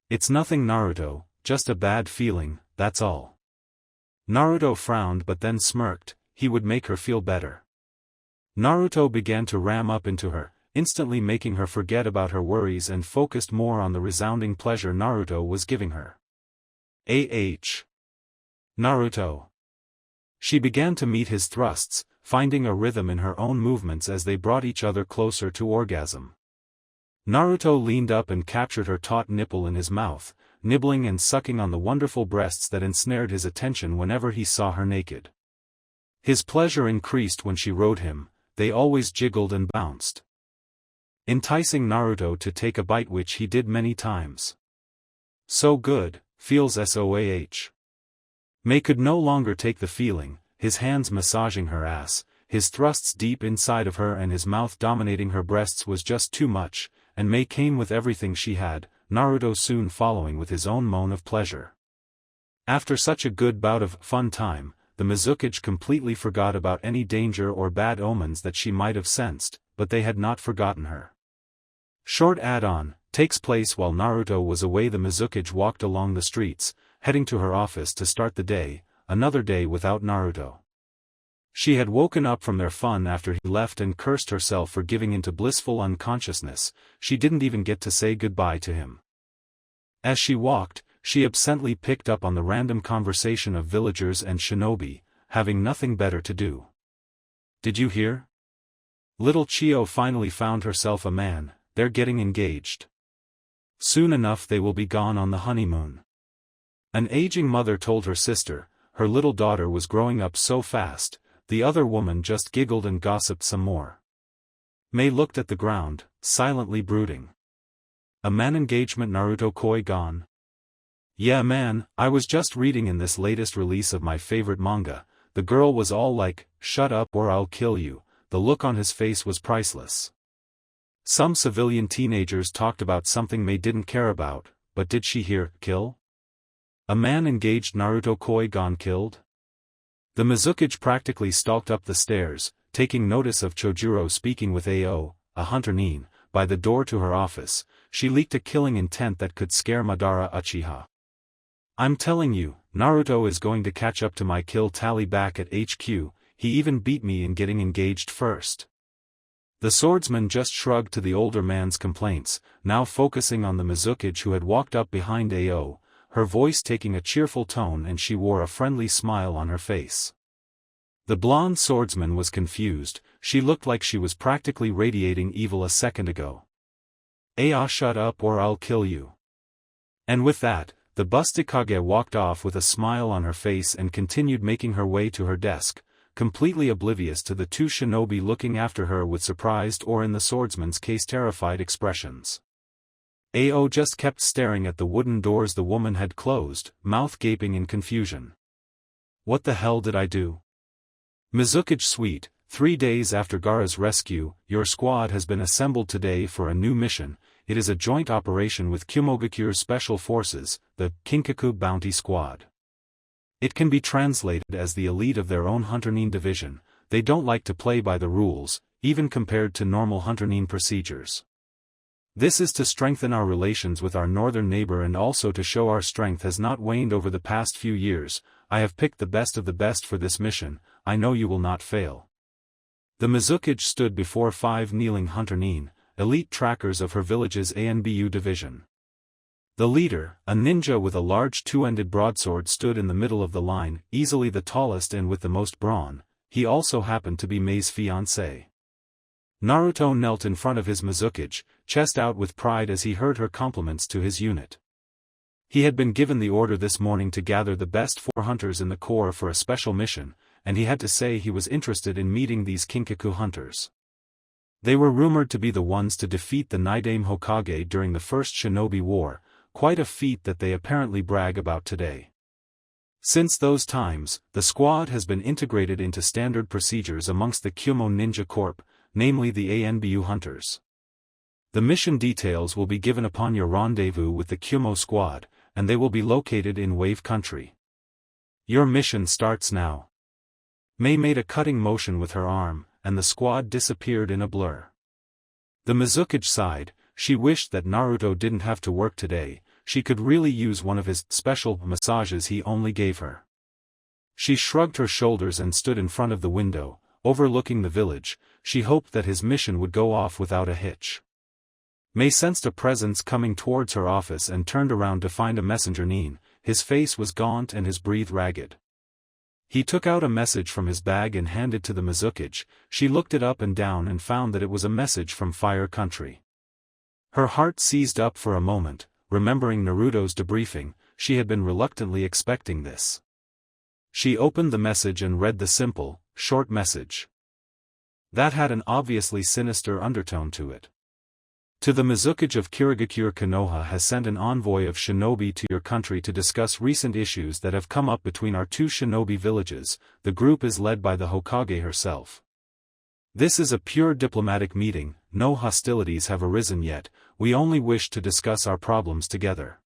"It's nothing, Naruto, just a bad feeling, that's all." Naruto frowned but then smirked. He would make her feel better. Naruto began to ram up into her, instantly making her forget about her worries and focused more on the resounding pleasure Naruto was giving her. Naruto. She began to meet his thrusts, finding a rhythm in her own movements as they brought each other closer to orgasm. Naruto leaned up and captured her taut nipple in his mouth, nibbling and sucking on the wonderful breasts that ensnared his attention whenever he saw her naked. His pleasure increased when she rode him. They always jiggled and bounced, enticing Naruto to take a bite, which he did many times. "So good, feels SOAH. Mei could no longer take the feeling, his hands massaging her ass, his thrusts deep inside of her and his mouth dominating her breasts was just too much, and Mei came with everything she had, Naruto soon following with his own moan of pleasure. After such a good bout of fun time, the Mizukage completely forgot about any danger or bad omens that she might have sensed, but they had not forgotten her. Short add-on, takes place while Naruto was away. The Mizukage walked along the streets, heading to her office to start the day, another day without Naruto. She had woken up from their fun after he left and cursed herself for giving into blissful unconsciousness. She didn't even get to say goodbye to him. As she walked, she absently picked up on the random conversation of villagers and Shinobi, having nothing better to do. Did you hear? Little Chio finally found herself a man, they're getting engaged. Soon enough they will be gone on the honeymoon. An aging mother told her sister, her little daughter was growing up so fast. The other woman just giggled and gossiped some more. Mei looked at the ground, silently brooding. A man engagement Naruto koi gone? Yeah man, I was just reading in this latest release of my favorite manga, the girl was all like, shut up or I'll kill you, the look on his face was priceless. Some civilian teenagers talked about something Mei didn't care about, but did she hear, kill? A man engaged Naruto koi gone killed? The Mizukage practically stalked up the stairs, taking notice of Chojuro speaking with Ao, a hunter nin, by the door to her office. She leaked a killing intent that could scare Madara Uchiha. I'm telling you, Naruto is going to catch up to my kill tally back at HQ, he even beat me in getting engaged first. The swordsman just shrugged to the older man's complaints, now focusing on the Mizukage who had walked up behind Ao, her voice taking a cheerful tone and she wore a friendly smile on her face. The blonde swordsman was confused, she looked like she was practically radiating evil a second ago. Shut up or I'll kill you. And with that, the Bustikage walked off with a smile on her face and continued making her way to her desk, completely oblivious to the two shinobi looking after her with surprised or in the swordsman's case terrified expressions. Ao just kept staring at the wooden doors the woman had closed, mouth gaping in confusion. What the hell did I do? Mizukage Suite, 3 days after Gaara's rescue, your squad has been assembled today for a new mission. It is a joint operation with Kumogakure's Special Forces, the Kinkaku Bounty Squad. It can be translated as the elite of their own Hunter nin division. They don't like to play by the rules, even compared to normal Hunter nin procedures. This is to strengthen our relations with our northern neighbor and also to show our strength has not waned over the past few years. I have picked the best of the best for this mission, I know you will not fail. The Mizukage stood before 5 kneeling Hunter nin, elite trackers of her village's ANBU division. The leader, a ninja with a large two-ended broadsword, stood in the middle of the line, easily the tallest and with the most brawn. He also happened to be Mei's fiancé. Naruto knelt in front of his Mizukage, chest out with pride as he heard her compliments to his unit. He had been given the order this morning to gather the best 4 hunters in the corps for a special mission, and he had to say he was interested in meeting these Kinkaku hunters. They were rumored to be the ones to defeat the Nidaime Hokage during the First Shinobi War, quite a feat that they apparently brag about today. Since those times, the squad has been integrated into standard procedures amongst the Kyumo Ninja Corps, namely the ANBU hunters. The mission details will be given upon your rendezvous with the Kyumo squad, and they will be located in Wave Country. Your mission starts now. Mei made a cutting motion with her arm, and the squad disappeared in a blur. The Mizukage sighed, she wished that Naruto didn't have to work today, she could really use one of his special massages he only gave her. She shrugged her shoulders and stood in front of the window, overlooking the village. She hoped that his mission would go off without a hitch. Mei sensed a presence coming towards her office and turned around to find a messenger nin. His face was gaunt and his breath ragged. He took out a message from his bag and handed to the Mizukage. She looked it up and down and found that it was a message from Fire Country. Her heart seized up for a moment, remembering Naruto's debriefing. She had been reluctantly expecting this. She opened the message and read the simple, short message. That had an obviously sinister undertone to it. To the Mizukage of Kirigakure, Konoha has sent an envoy of shinobi to your country to discuss recent issues that have come up between our 2 shinobi villages. The group is led by the Hokage herself. This is a pure diplomatic meeting, no hostilities have arisen yet, we only wish to discuss our problems together.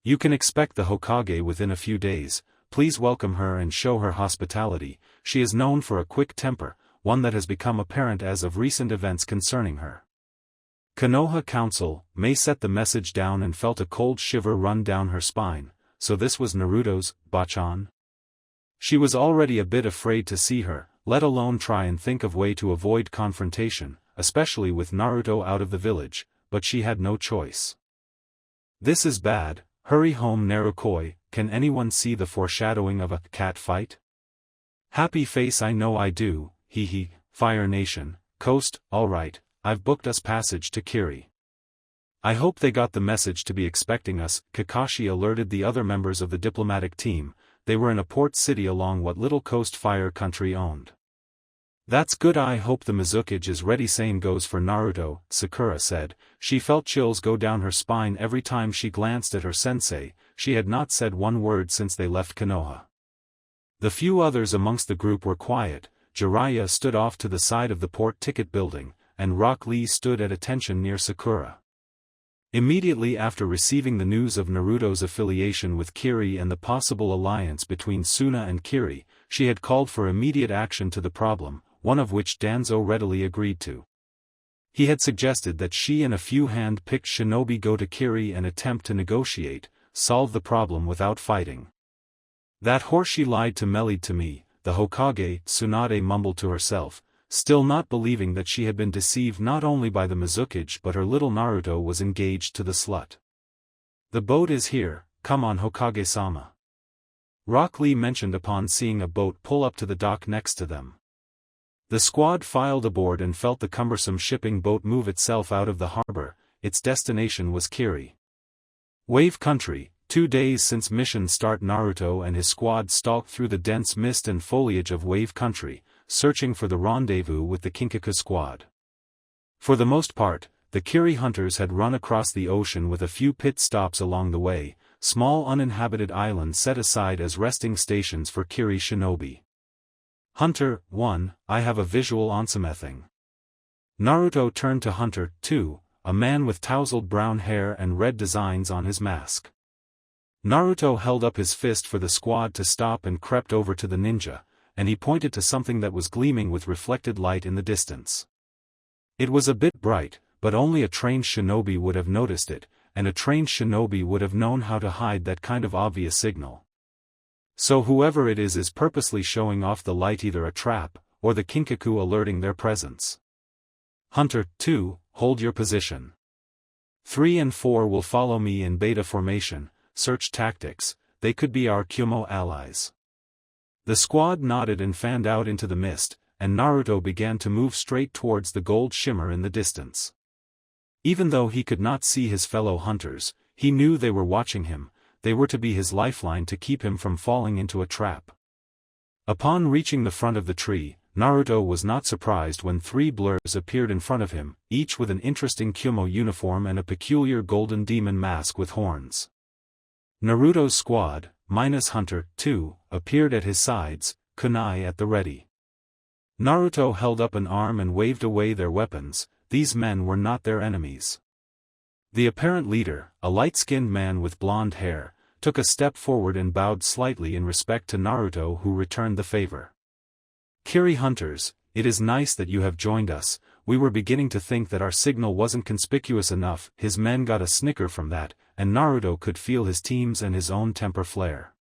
You can expect the Hokage within a few days, please welcome her and show her hospitality. She is known for a quick temper, one that has become apparent as of recent events concerning her. Konoha Council. Mei set the message down and felt a cold shiver run down her spine. So this was Naruto's Bachan? She was already a bit afraid to see her, let alone try and think of way to avoid confrontation, especially with Naruto out of the village, but she had no choice. This is bad, hurry home Narukoi. Can anyone see the foreshadowing of a cat fight? Happy face I know I do, hee hee, Fire Nation, Coast, alright, I've booked us passage to Kiri. I hope they got the message to be expecting us, Kakashi alerted the other members of the diplomatic team. They were in a port city along what little coast Fire Country owned. That's good, I hope the Mizukage is ready. Same goes for Naruto, Sakura said. She felt chills go down her spine every time she glanced at her sensei. She had not said one word since they left Konoha. The few others amongst the group were quiet. Jiraiya stood off to the side of the port ticket building, and Rock Lee stood at attention near Sakura. Immediately after receiving the news of Naruto's affiliation with Kiri and the possible alliance between Suna and Kiri, she had called for immediate action to the problem, one of which Danzo readily agreed to. He had suggested that she and a few hand-picked shinobi go to Kiri and attempt to negotiate, solve the problem without fighting. That horse, she lied to me, the Hokage, Tsunade mumbled to herself, still not believing that she had been deceived not only by the Mizukage but her little Naruto was engaged to the slut. The boat is here, come on Hokage-sama. Rock Lee mentioned upon seeing a boat pull up to the dock next to them. The squad filed aboard and felt the cumbersome shipping boat move itself out of the harbor. Its destination was Kiri. Wave Country. 2 days since mission start, Naruto and his squad stalked through the dense mist and foliage of Wave Country, searching for the rendezvous with the Kinkaku squad. For the most part, the Kiri hunters had run across the ocean with a few pit stops along the way, small uninhabited islands set aside as resting stations for Kiri shinobi. Hunter 1, I have a visual on something. Naruto turned to Hunter 2, a man with tousled brown hair and red designs on his mask. Naruto held up his fist for the squad to stop and crept over to the ninja, and he pointed to something that was gleaming with reflected light in the distance. It was a bit bright, but only a trained shinobi would have noticed it, and a trained shinobi would have known how to hide that kind of obvious signal. So whoever it is purposely showing off the light, either a trap, or the Kinkaku alerting their presence. Hunter 2, hold your position. 3 and 4 will follow me in beta formation. Search tactics, they could be our Kyumo allies. The squad nodded and fanned out into the mist, and Naruto began to move straight towards the gold shimmer in the distance. Even though he could not see his fellow hunters, he knew they were watching him. They were to be his lifeline to keep him from falling into a trap. Upon reaching the front of the tree, Naruto was not surprised when 3 blurs appeared in front of him, each with an interesting Kyumo uniform and a peculiar golden demon mask with horns. Naruto's squad, minus Hunter 2, appeared at his sides, kunai at the ready. Naruto held up an arm and waved away their weapons. These men were not their enemies. The apparent leader, a light-skinned man with blonde hair, took a step forward and bowed slightly in respect to Naruto, who returned the favor. Kiri hunters, it is nice that you have joined us. We were beginning to think that our signal wasn't conspicuous enough. His men got a snicker from that, and Naruto could feel his team's and his own temper flare.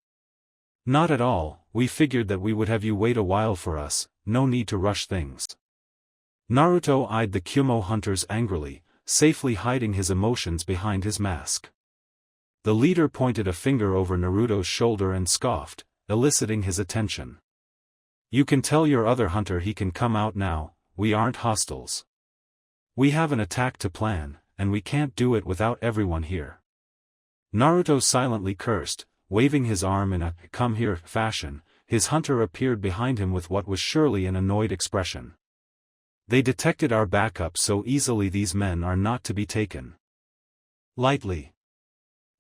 Not at all, we figured that we would have you wait a while for us, no need to rush things. Naruto eyed the Kyumo hunters angrily, safely hiding his emotions behind his mask. The leader pointed a finger over Naruto's shoulder and scoffed, eliciting his attention. You can tell your other hunter he can come out now, we aren't hostiles. We have an attack to plan, and we can't do it without everyone here. Naruto silently cursed, waving his arm in a come here fashion. His hunter appeared behind him with what was surely an annoyed expression. They detected our backup so easily. These men are not to be taken lightly.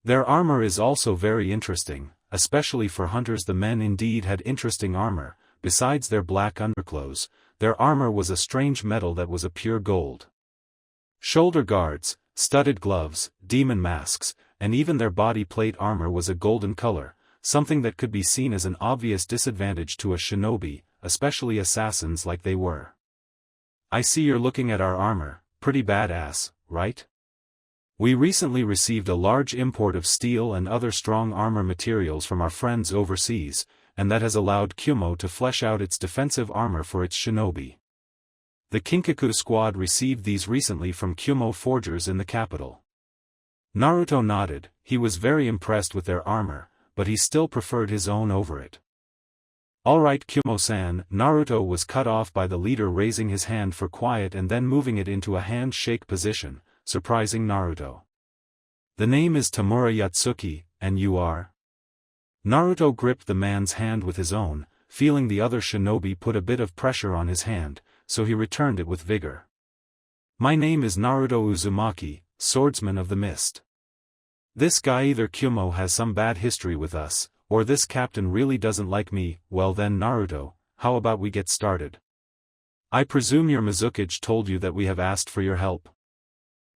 Their armor is also very interesting, especially for hunters. The men indeed had interesting armor. Besides their black underclothes, their armor was a strange metal that was a pure gold. Shoulder guards, studded gloves, demon masks, and even their body plate armor was a golden color, something that could be seen as an obvious disadvantage to a shinobi, especially assassins like they were. I see you're looking at our armor, pretty badass, right? We recently received a large import of steel and other strong armor materials from our friends overseas, and that has allowed Kyumo to flesh out its defensive armor for its shinobi. The Kinkaku squad received these recently from Kyumo forgers in the capital. Naruto nodded. He was very impressed with their armor, but he still preferred his own over it. Alright Kumo-san. Naruto was cut off by the leader raising his hand for quiet and then moving it into a handshake position, surprising Naruto. The name is Tamura Yatsuki, and you are? Naruto gripped the man's hand with his own, feeling the other shinobi put a bit of pressure on his hand, so he returned it with vigor. My name is Naruto Uzumaki, swordsman of the mist. This guy either Kumo has some bad history with us, or this captain really doesn't like me. Well then Naruto, how about we get started? I presume your Mizukage told you that we have asked for your help?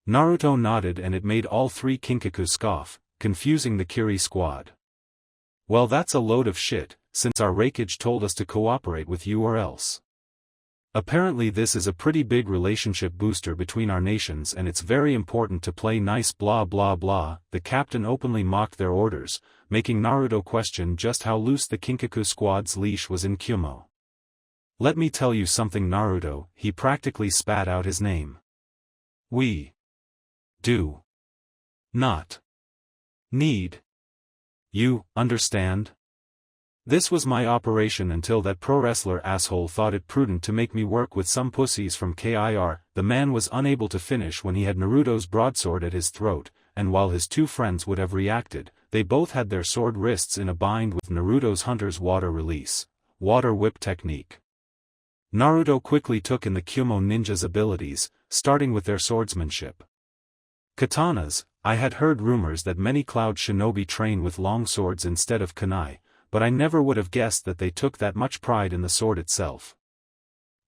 Naruto nodded and it made all three Kinkaku scoff, confusing the Kiri squad. Well that's a load of shit, since our Raikage told us to cooperate with you or else. Apparently this is a pretty big relationship booster between our nations and it's very important to play nice blah blah blah. The captain openly mocked their orders, making Naruto question just how loose the Kinkaku squad's leash was in Kumo. Let me tell you something Naruto, he practically spat out his name. We do not need you, understand? This was my operation until that pro wrestler asshole thought it prudent to make me work with some pussies from KIR. The man was unable to finish when he had Naruto's broadsword at his throat, and while his two friends would have reacted, they both had their sword wrists in a bind with Naruto's hunter's water release, water whip technique. Naruto quickly took in the Kumo ninja's abilities, starting with their swordsmanship. Katanas. I had heard rumors that many cloud shinobi train with long swords instead of kunai, but I never would have guessed that they took that much pride in the sword itself.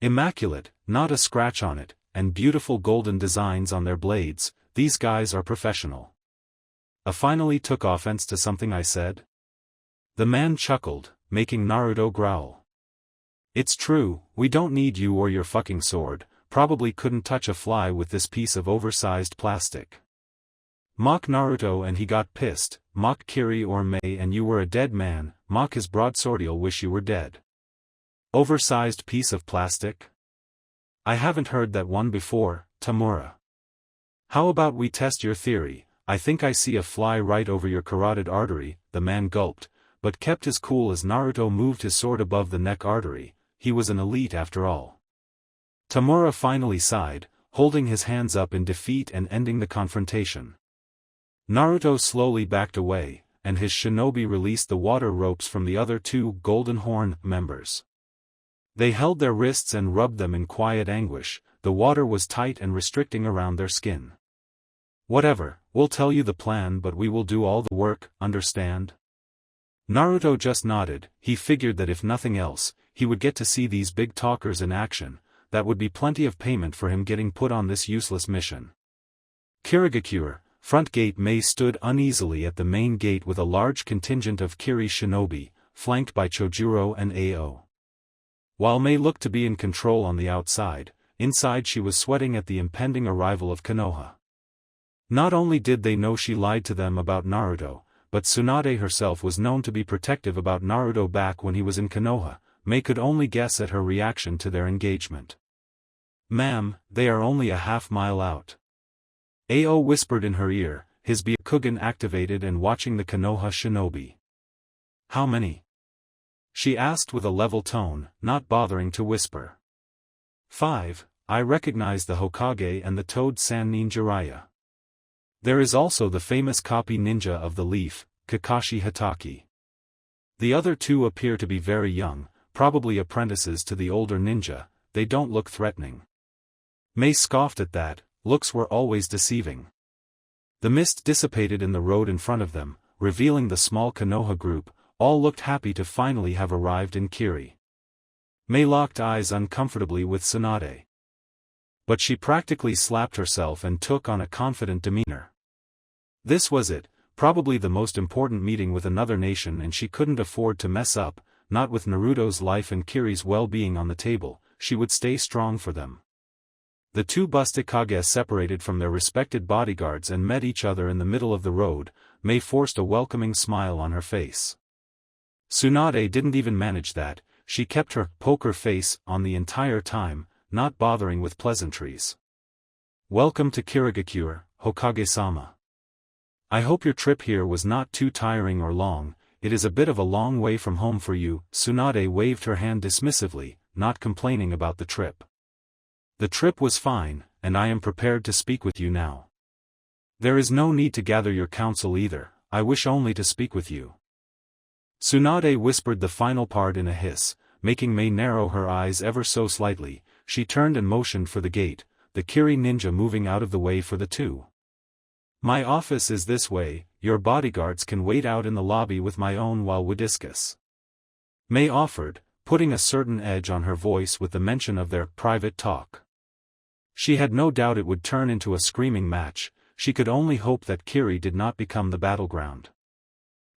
Immaculate, not a scratch on it, and beautiful golden designs on their blades, these guys are professional. I finally took offense to something I said. The man chuckled, making Naruto growl. It's true, we don't need you or your fucking sword, probably couldn't touch a fly with this piece of oversized plastic. Mock Naruto and he got pissed, mock Kiri or Mei and you were a dead man, mock his broadsword you'll wish you were dead. Oversized piece of plastic? I haven't heard that one before, Tamura. How about we test your theory? I think I see a fly right over your carotid artery. The man gulped, but kept his cool as Naruto moved his sword above the neck artery. He was an elite after all. Tamura finally sighed, holding his hands up in defeat and ending the confrontation. Naruto slowly backed away, and his shinobi released the water ropes from the other two Golden Horn members. They held their wrists and rubbed them in quiet anguish. The water was tight and restricting around their skin. Whatever, we'll tell you the plan but we will do all the work, understand? Naruto just nodded. He figured that if nothing else, he would get to see these big talkers in action. That would be plenty of payment for him getting put on this useless mission. Kirigakure, front gate. Mei stood uneasily at the main gate with a large contingent of Kiri shinobi, flanked by Chojuro and Ao. While Mei looked to be in control on the outside, inside she was sweating at the impending arrival of Konoha. Not only did they know she lied to them about Naruto, but Tsunade herself was known to be protective about Naruto back when he was in Konoha. Mei could only guess at her reaction to their engagement. Ma'am, they are only a half-mile out. Ao whispered in her ear, his Byakugan activated and watching the Konoha shinobi. How many? She asked with a level tone, not bothering to whisper. 5, I recognize the Hokage and the Toad-san Ninjiraya. There is also the famous copy ninja of the leaf, Kakashi Hatake. The other two appear to be very young, probably apprentices to the older ninja. They don't look threatening. Mei scoffed at that. Looks were always deceiving. The mist dissipated in the road in front of them, revealing the small Konoha group. All looked happy to finally have arrived in Kiri. Mei locked eyes uncomfortably with Tsunade. But she practically slapped herself and took on a confident demeanor. This was it, probably the most important meeting with another nation and she couldn't afford to mess up, not with Naruto's life and Kiri's well-being on the table. She would stay strong for them. The two Bustikage separated from their respected bodyguards and met each other in the middle of the road. Mei forced a welcoming smile on her face. Tsunade didn't even manage that. She kept her poker face on the entire time, not bothering with pleasantries. Welcome to Kirigakure, Hokage-sama. I hope your trip here was not too tiring or long. it is a bit of a long way from home for you." Tsunade waved her hand dismissively, not complaining about the trip. "The trip was fine, and I am prepared to speak with you now. There is no need to gather your counsel either, I wish only to speak with you." Tsunade whispered the final part in a hiss, making Mei narrow her eyes ever so slightly. She turned and motioned for the gate, the Kiri ninja moving out of the way for the two. "My office is this way, your bodyguards can wait out in the lobby with my own while we discuss," Mei offered, putting a certain edge on her voice with the mention of their private talk. She had no doubt it would turn into a screaming match. She could only hope that Kiri did not become the battleground.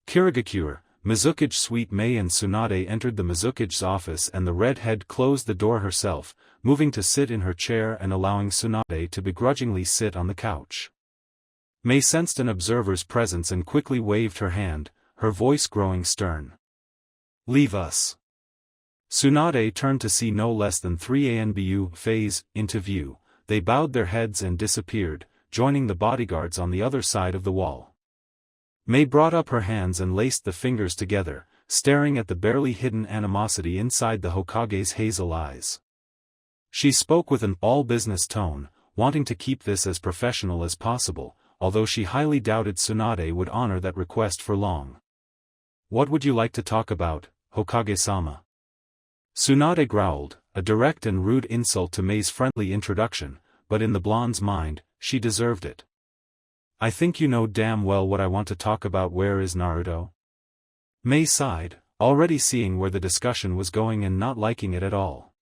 Kirigakure, Mizukage Suite. Mei and Tsunade entered the Mizukage's office and the redhead closed the door herself, moving to sit in her chair and allowing Tsunade to begrudgingly sit on the couch. Mei sensed an observer's presence and quickly waved her hand, her voice growing stern. "Leave us." Tsunade turned to see no less than 3 ANBU phase into view. They bowed their heads and disappeared, joining the bodyguards on the other side of the wall. Mei brought up her hands and laced the fingers together, staring at the barely hidden animosity inside the Hokage's hazel eyes. She spoke with an all-business tone, wanting to keep this as professional as possible, although she highly doubted Tsunade would honor that request for long. "What would you like to talk about, Hokage-sama?" Tsunade growled, a direct and rude insult to Mei's friendly introduction, but in the blonde's mind, she deserved it. "I think you know damn well what I want to talk about. Where is Naruto?" Mei sighed, already seeing where the discussion was going and not liking it at all.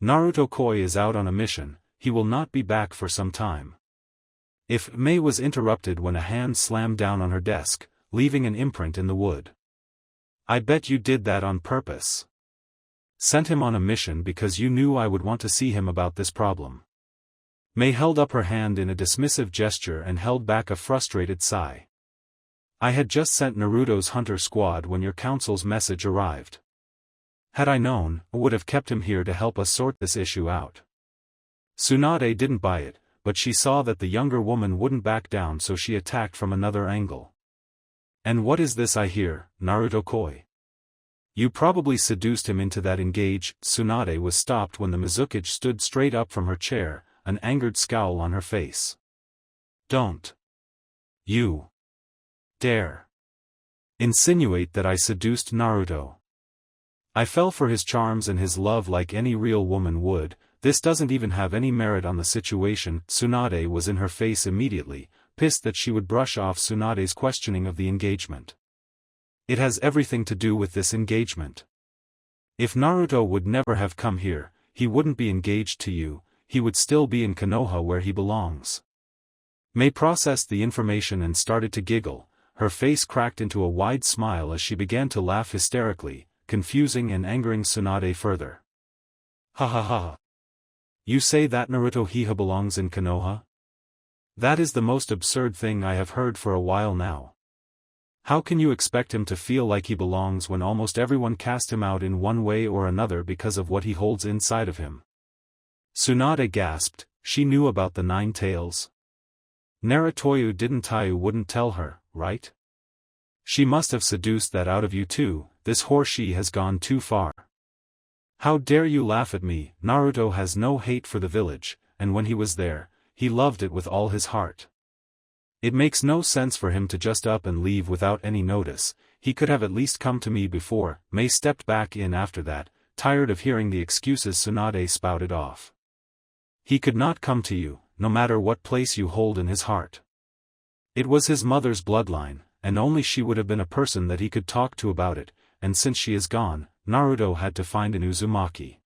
"Naruto Koi is out on a mission, he will not be back for some time." If Mei was interrupted when a hand slammed down on her desk, leaving an imprint in the wood. "I bet you did that on purpose. Sent him on a mission because you knew I would want to see him about this problem." Mei held up her hand in a dismissive gesture and held back a frustrated sigh. "I had just sent Naruto's hunter squad when your council's message arrived. Had I known, I would have kept him here to help us sort this issue out." Tsunade didn't buy it, but she saw that the younger woman wouldn't back down, so she attacked from another angle. "And what is this I hear, Naruto Koi? You probably seduced him into that engage." Tsunade was stopped when the Mizukage stood straight up from her chair, an angered scowl on her face. "Don't you dare insinuate that I seduced Naruto. I fell for his charms and his love like any real woman would. This doesn't even have any merit on the situation." Tsunade was in her face immediately, pissed that she would brush off Tsunade's questioning of the engagement. "It has everything to do with this engagement. If Naruto would never have come here, he wouldn't be engaged to you, he would still be in Konoha where he belongs." Mei processed the information and started to giggle, her face cracked into a wide smile as she began to laugh hysterically, confusing and angering Tsunade further. "Ha ha ha. You say that Naruto Hiha belongs in Konoha? That is the most absurd thing I have heard for a while now. How can you expect him to feel like he belongs when almost everyone cast him out in one way or another because of what he holds inside of him?" Tsunade gasped. She knew about the 9 tails. Narutoyu didn't Taiyu wouldn't tell her, right? She must have seduced that out of you too. This horseshit has gone too far. How dare you laugh at me? Naruto has no hate for the village, and when he was there, he loved it with all his heart. It makes no sense for him to just up and leave without any notice. He could have at least come to me before. Mei stepped back in after that, tired of hearing the excuses Tsunade spouted off. He could not come to you, no matter what place you hold in his heart. It was his mother's bloodline, and only she would have been a person that he could talk to about it, and since she is gone, Naruto had to find an Uzumaki.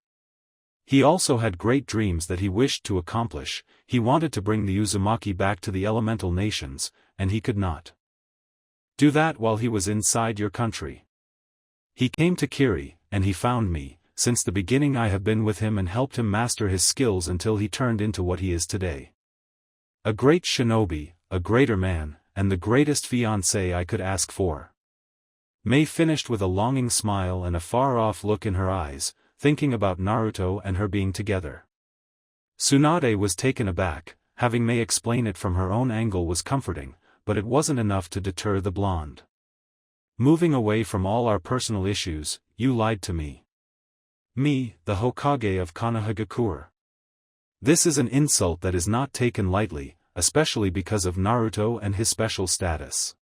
He also had great dreams that he wished to accomplish. He wanted to bring the Uzumaki back to the elemental nations, and he could not do that while he was inside your country. He came to Kiri, and he found me. Since the beginning I have been with him and helped him master his skills until he turned into what he is today. A great shinobi, a greater man, and the greatest fiancé I could ask for. Mei finished with a longing smile and a far-off look in her eyes, thinking about Naruto and her being together. Tsunade was taken aback. Having Mei explain it from her own angle was comforting, but it wasn't enough to deter the blonde. Moving away from all our personal issues, you lied to me. Me, the Hokage of Konohagakure. This is an insult that is not taken lightly, especially because of Naruto and his special status.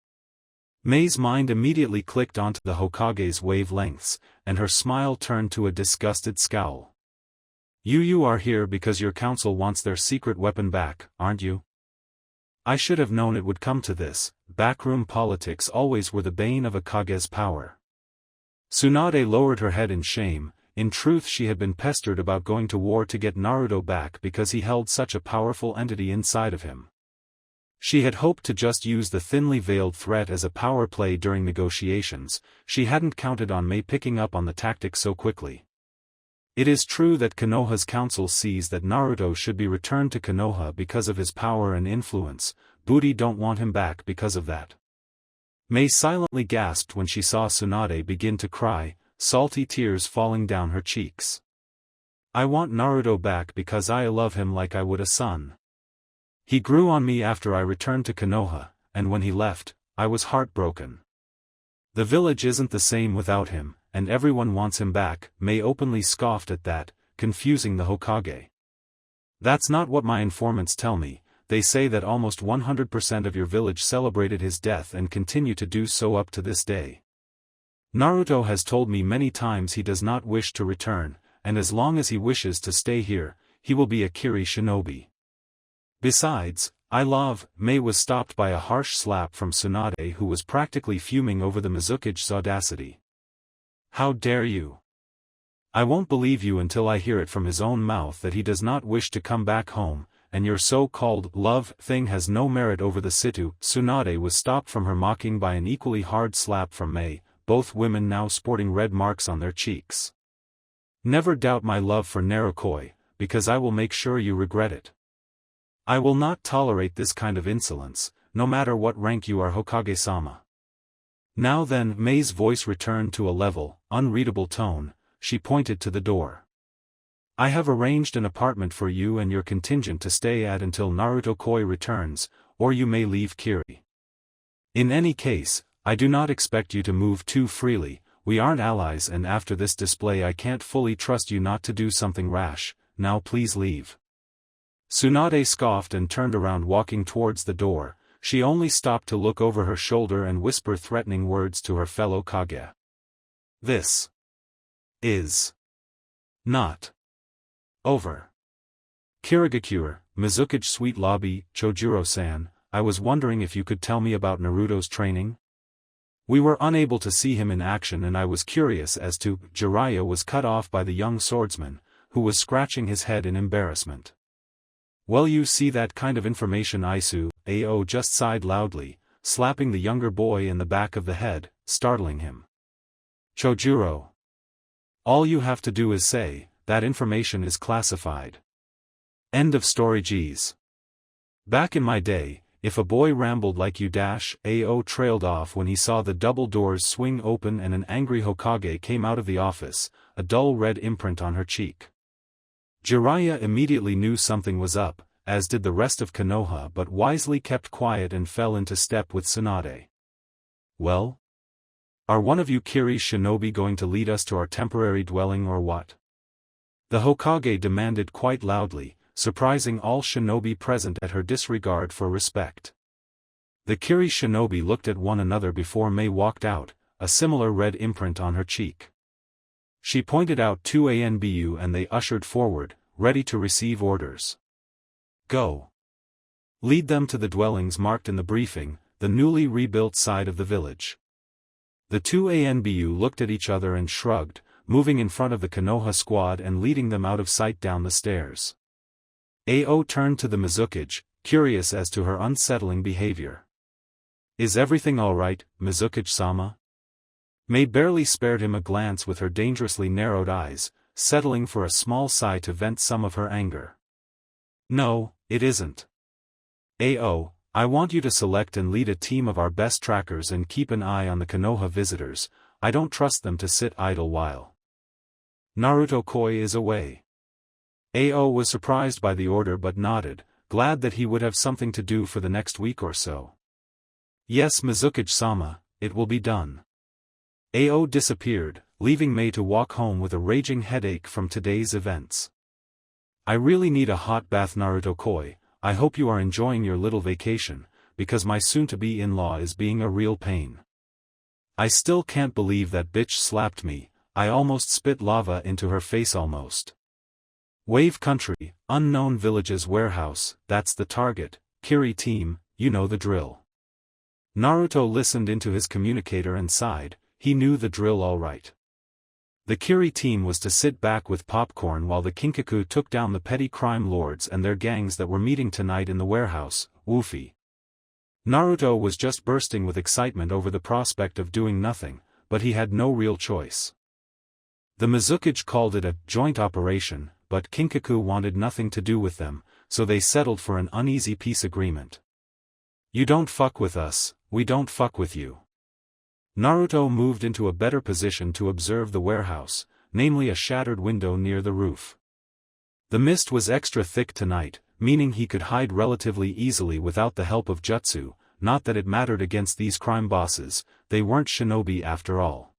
Mei's mind immediately clicked onto the Hokage's wavelengths, and her smile turned to a disgusted scowl. You are here because your council wants their secret weapon back, aren't you? I should have known it would come to this. Backroom politics always were the bane of a Kage's power. Tsunade lowered her head in shame. In truth, she had been pestered about going to war to get Naruto back because he held such a powerful entity inside of him. She had hoped to just use the thinly veiled threat as a power play during negotiations. She hadn't counted on Mei picking up on the tactic so quickly. It is true that Konoha's council sees that Naruto should be returned to Konoha because of his power and influence. Booty don't want him back because of that. Mei silently gasped when she saw Tsunade begin to cry, salty tears falling down her cheeks. I want Naruto back because I love him like I would a son. He grew on me after I returned to Konoha, and when he left, I was heartbroken. The village isn't the same without him, and everyone wants him back. Mei openly scoffed at that, confusing the Hokage. That's not what my informants tell me. They say that almost 100% of your village celebrated his death and continue to do so up to this day. Naruto has told me many times he does not wish to return, and as long as he wishes to stay here, he will be a Kiri Shinobi. Besides, Mei was stopped by a harsh slap from Tsunade, who was practically fuming over the Mizukage's audacity. How dare you? I won't believe you until I hear it from his own mouth that he does not wish to come back home, and your so-called love thing has no merit over the situ. Tsunade was stopped from her mocking by an equally hard slap from Mei, both women now sporting red marks on their cheeks. Never doubt my love for Narukoi, because I will make sure you regret it. I will not tolerate this kind of insolence, no matter what rank you are, Hokage-sama. Now then, Mei's voice returned to a level, unreadable tone. She pointed to the door. I have arranged an apartment for you and your contingent to stay at until Naruto Koi returns, or you may leave Kiri. In any case, I do not expect you to move too freely. We aren't allies, and after this display I can't fully trust you not to do something rash. Now please leave. Tsunade scoffed and turned around, walking towards the door. She only stopped to look over her shoulder and whisper threatening words to her fellow Kage. This is not over. Kirigakure, Mizukage Sweet Lobby, Chojuro-san, I was wondering if you could tell me about Naruto's training? We were unable to see him in action, and I was curious as to. Jiraiya was cut off by the young swordsman, who was scratching his head in embarrassment. Well, you see, that kind of information Isu. Ao just sighed loudly, slapping the younger boy in the back of the head, startling him. Chojuro. All you have to do is say, that information is classified. End of story. Geez. Back in my day, if a boy rambled like you. Ao trailed off when he saw the double doors swing open and an angry Hokage came out of the office, a dull red imprint on her cheek. Jiraiya immediately knew something was up, as did the rest of Konoha, but wisely kept quiet and fell into step with Tsunade. Well? Are one of you Kiri Shinobi going to lead us to our temporary dwelling or what? The Hokage demanded quite loudly, surprising all shinobi present at her disregard for respect. The Kiri Shinobi looked at one another before Mei walked out, a similar red imprint on her cheek. She pointed out two ANBU and they ushered forward, ready to receive orders. Go. Lead them to the dwellings marked in the briefing, the newly rebuilt side of the village. The two ANBU looked at each other and shrugged, moving in front of the Konoha squad and leading them out of sight down the stairs. Ao turned to the Mizukage, curious as to her unsettling behavior. Is everything all right, Mizukage-sama? Mei barely spared him a glance with her dangerously narrowed eyes, settling for a small sigh to vent some of her anger. No, it isn't. Ao, I want you to select and lead a team of our best trackers and keep an eye on the Konoha visitors. I don't trust them to sit idle while Naruto Koi is away. Ao was surprised by the order but nodded, glad that he would have something to do for the next week or so. Yes, Mizukage-sama, it will be done. AO disappeared, leaving Mei to walk home with a raging headache from today's events. I really need a hot bath. Naruto Koi, I hope you are enjoying your little vacation, because my soon-to-be in-law is being a real pain. I still can't believe that bitch slapped me, I almost spit lava into her face almost. Wave Country, Unknown Villages Warehouse, that's the target, Kiri team, you know the drill. Naruto listened into his communicator and sighed, he knew the drill all right. The Kiri team was to sit back with popcorn while the Kinkaku took down the petty crime lords and their gangs that were meeting tonight in the warehouse, Woofy. Naruto was just bursting with excitement over the prospect of doing nothing, but he had no real choice. The Mizukage called it a joint operation, but Kinkaku wanted nothing to do with them, so they settled for an uneasy peace agreement. You don't fuck with us, we don't fuck with you. Naruto moved into a better position to observe the warehouse, namely a shattered window near the roof. The mist was extra thick tonight, meaning he could hide relatively easily without the help of jutsu, not that it mattered against these crime bosses, they weren't shinobi after all.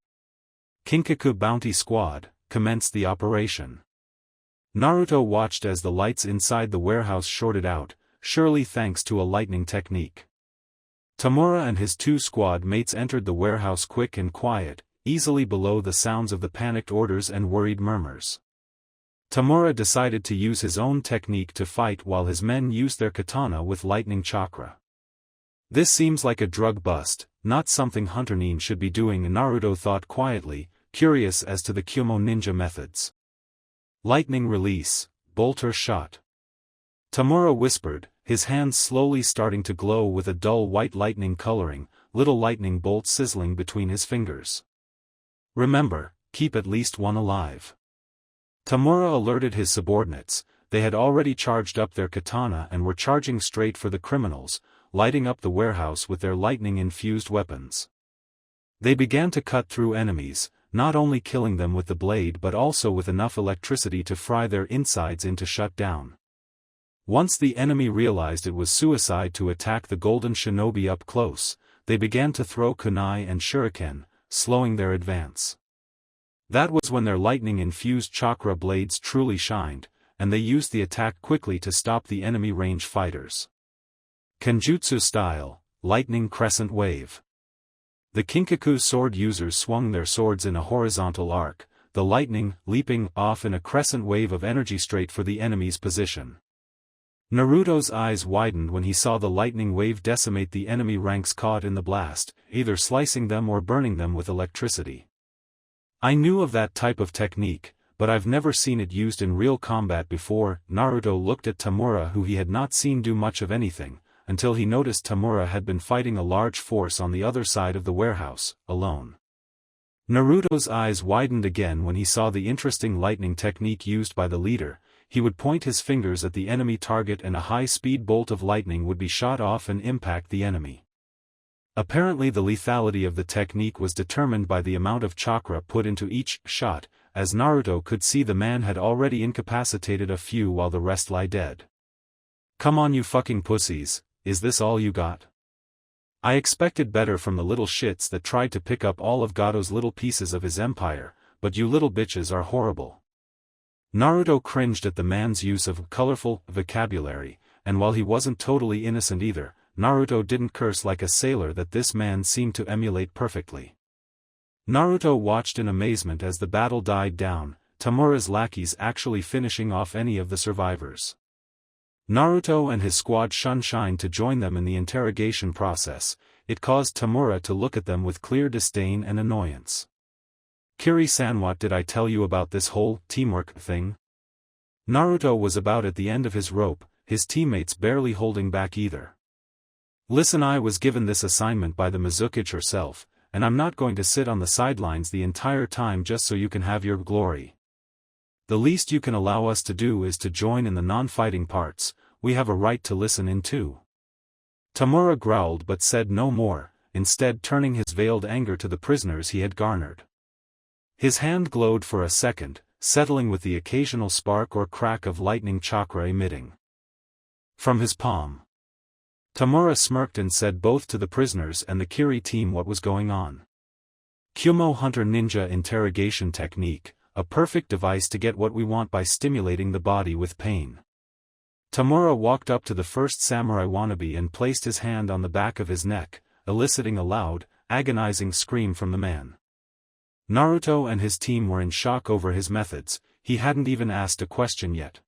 Kinkaku Bounty Squad commenced the operation. Naruto watched as the lights inside the warehouse shorted out, surely thanks to a lightning technique. Tamura and his two squad mates entered the warehouse quick and quiet, easily below the sounds of the panicked orders and worried murmurs. Tamura decided to use his own technique to fight while his men used their katana with lightning chakra. This seems like a drug bust, not something Hunter Nin should be doing, Naruto thought quietly, curious as to the Kyomo ninja methods. Lightning release, bolter shot. Tamura whispered, his hands slowly starting to glow with a dull white lightning coloring, little lightning bolts sizzling between his fingers. Remember, keep at least one alive. Tamura alerted his subordinates, they had already charged up their katana and were charging straight for the criminals, lighting up the warehouse with their lightning-infused weapons. They began to cut through enemies, not only killing them with the blade but also with enough electricity to fry their insides into shut down. Once the enemy realized it was suicide to attack the golden shinobi up close, they began to throw kunai and shuriken, slowing their advance. That was when their lightning-infused chakra blades truly shined, and they used the attack quickly to stop the enemy range fighters. Kenjutsu style, lightning crescent wave. The Kinkaku sword users swung their swords in a horizontal arc, the lightning leaping off in a crescent wave of energy straight for the enemy's position. Naruto's eyes widened when he saw the lightning wave decimate the enemy ranks caught in the blast, either slicing them or burning them with electricity. I knew of that type of technique, but I've never seen it used in real combat before. Naruto looked at Tamura, who he had not seen do much of anything, until he noticed Tamura had been fighting a large force on the other side of the warehouse, alone. Naruto's eyes widened again when he saw the interesting lightning technique used by the leader. He would point his fingers at the enemy target and a high-speed bolt of lightning would be shot off and impact the enemy. Apparently the lethality of the technique was determined by the amount of chakra put into each shot, as Naruto could see the man had already incapacitated a few while the rest lie dead. Come on you fucking pussies, is this all you got? I expected better from the little shits that tried to pick up all of Gato's little pieces of his empire, but you little bitches are horrible. Naruto cringed at the man's use of colorful vocabulary, and while he wasn't totally innocent either, Naruto didn't curse like a sailor that this man seemed to emulate perfectly. Naruto watched in amazement as the battle died down, Tamura's lackeys actually finishing off any of the survivors. Naruto and his squad shunshined to join them in the interrogation process. It caused Tamura to look at them with clear disdain and annoyance. Kiri-san, what did I tell you about this whole teamwork thing? Naruto was about at the end of his rope, his teammates barely holding back either. Listen, I was given this assignment by the Mizukage herself, and I'm not going to sit on the sidelines the entire time just so you can have your glory. The least you can allow us to do is to join in the non-fighting parts, we have a right to listen in too. Tamura growled but said no more, instead turning his veiled anger to the prisoners he had garnered. His hand glowed for a second, settling with the occasional spark or crack of lightning chakra emitting from his palm. Tamura smirked and said both to the prisoners and the Kiri team what was going on. Kumo Hunter Ninja Interrogation Technique, a perfect device to get what we want by stimulating the body with pain. Tamura walked up to the first samurai wannabe and placed his hand on the back of his neck, eliciting a loud, agonizing scream from the man. Naruto and his team were in shock over his methods. He hadn't even asked a question yet.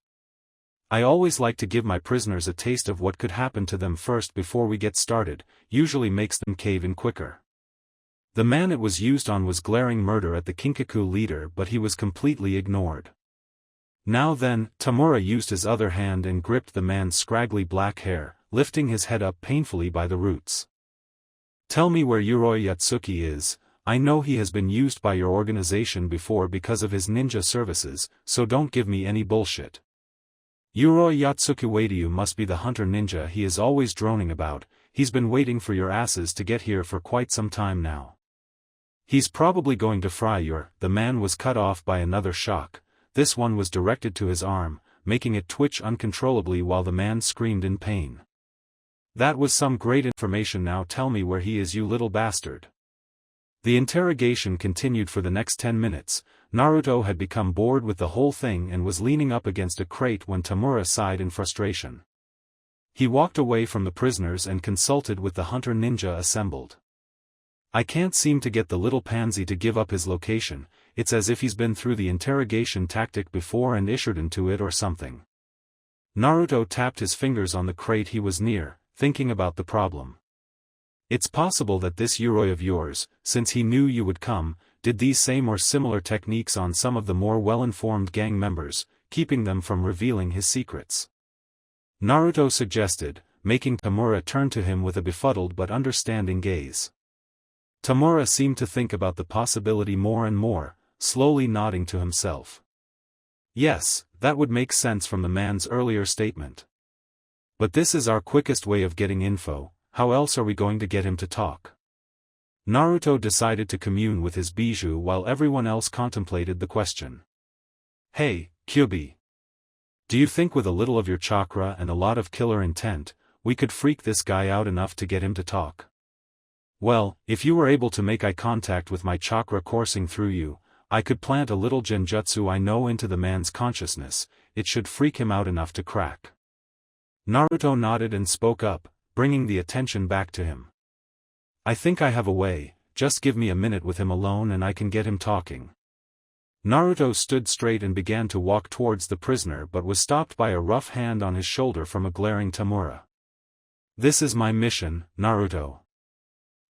I always like to give my prisoners a taste of what could happen to them first before we get started, usually makes them cave in quicker. The man it was used on was glaring murder at the Kinkaku leader, but he was completely ignored. Now then, Tamura used his other hand and gripped the man's scraggly black hair, lifting his head up painfully by the roots. Tell me where Uroi Yatsuki is. I know he has been used by your organization before because of his ninja services, so don't give me any bullshit. Uroi Yatsuki Waitiu must be the hunter ninja he is always droning about. He's been waiting for your asses to get here for quite some time now. He's probably going to fry your— The man was cut off by another shock. This one was directed to his arm, making it twitch uncontrollably while the man screamed in pain. That was some great information. Now tell me where he is, you little bastard. The interrogation continued for the next 10 minutes. Naruto had become bored with the whole thing and was leaning up against a crate when Tamura sighed in frustration. He walked away from the prisoners and consulted with the hunter ninja assembled. I can't seem to get the little pansy to give up his location. It's as if he's been through the interrogation tactic before and issued into it or something. Naruto tapped his fingers on the crate he was near, thinking about the problem. It's possible that this Uroi of yours, since he knew you would come, did these same or similar techniques on some of the more well-informed gang members, keeping them from revealing his secrets. Naruto suggested, making Tamura turn to him with a befuddled but understanding gaze. Tamura seemed to think about the possibility more and more, slowly nodding to himself. Yes, that would make sense from the man's earlier statement. But this is our quickest way of getting info. How else are we going to get him to talk? Naruto decided to commune with his bijou while everyone else contemplated the question. Hey, Kyubi. Do you think with a little of your chakra and a lot of killer intent, we could freak this guy out enough to get him to talk? Well, if you were able to make eye contact with my chakra coursing through you, I could plant a little genjutsu I know into the man's consciousness. It should freak him out enough to crack. Naruto nodded and spoke up, bringing the attention back to him. I think I have a way. Just give me a minute with him alone and I can get him talking. Naruto stood straight and began to walk towards the prisoner but was stopped by a rough hand on his shoulder from a glaring Tamura. This is my mission, Naruto.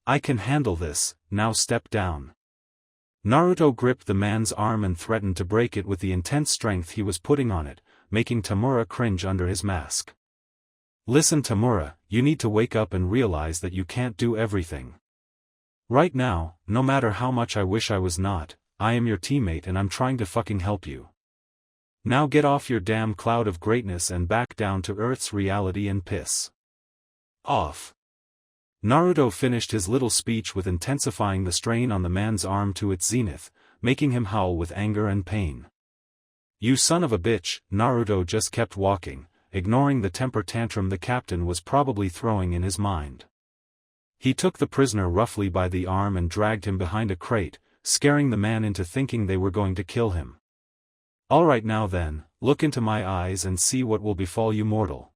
I can handle this, now step down. Naruto gripped the man's arm and threatened to break it with the intense strength he was putting on it, making Tamura cringe under his mask. Listen Tamura, you need to wake up and realize that you can't do everything. Right now, no matter how much I wish I was not, I am your teammate and I'm trying to fucking help you. Now get off your damn cloud of greatness and back down to Earth's reality and piss off. Naruto finished his little speech with intensifying the strain on the man's arm to its zenith, making him howl with anger and pain. You son of a bitch, Naruto just kept walking, ignoring the temper tantrum the captain was probably throwing in his mind. He took the prisoner roughly by the arm and dragged him behind a crate, scaring the man into thinking they were going to kill him. Alright now then, look into my eyes and see what will befall you mortal.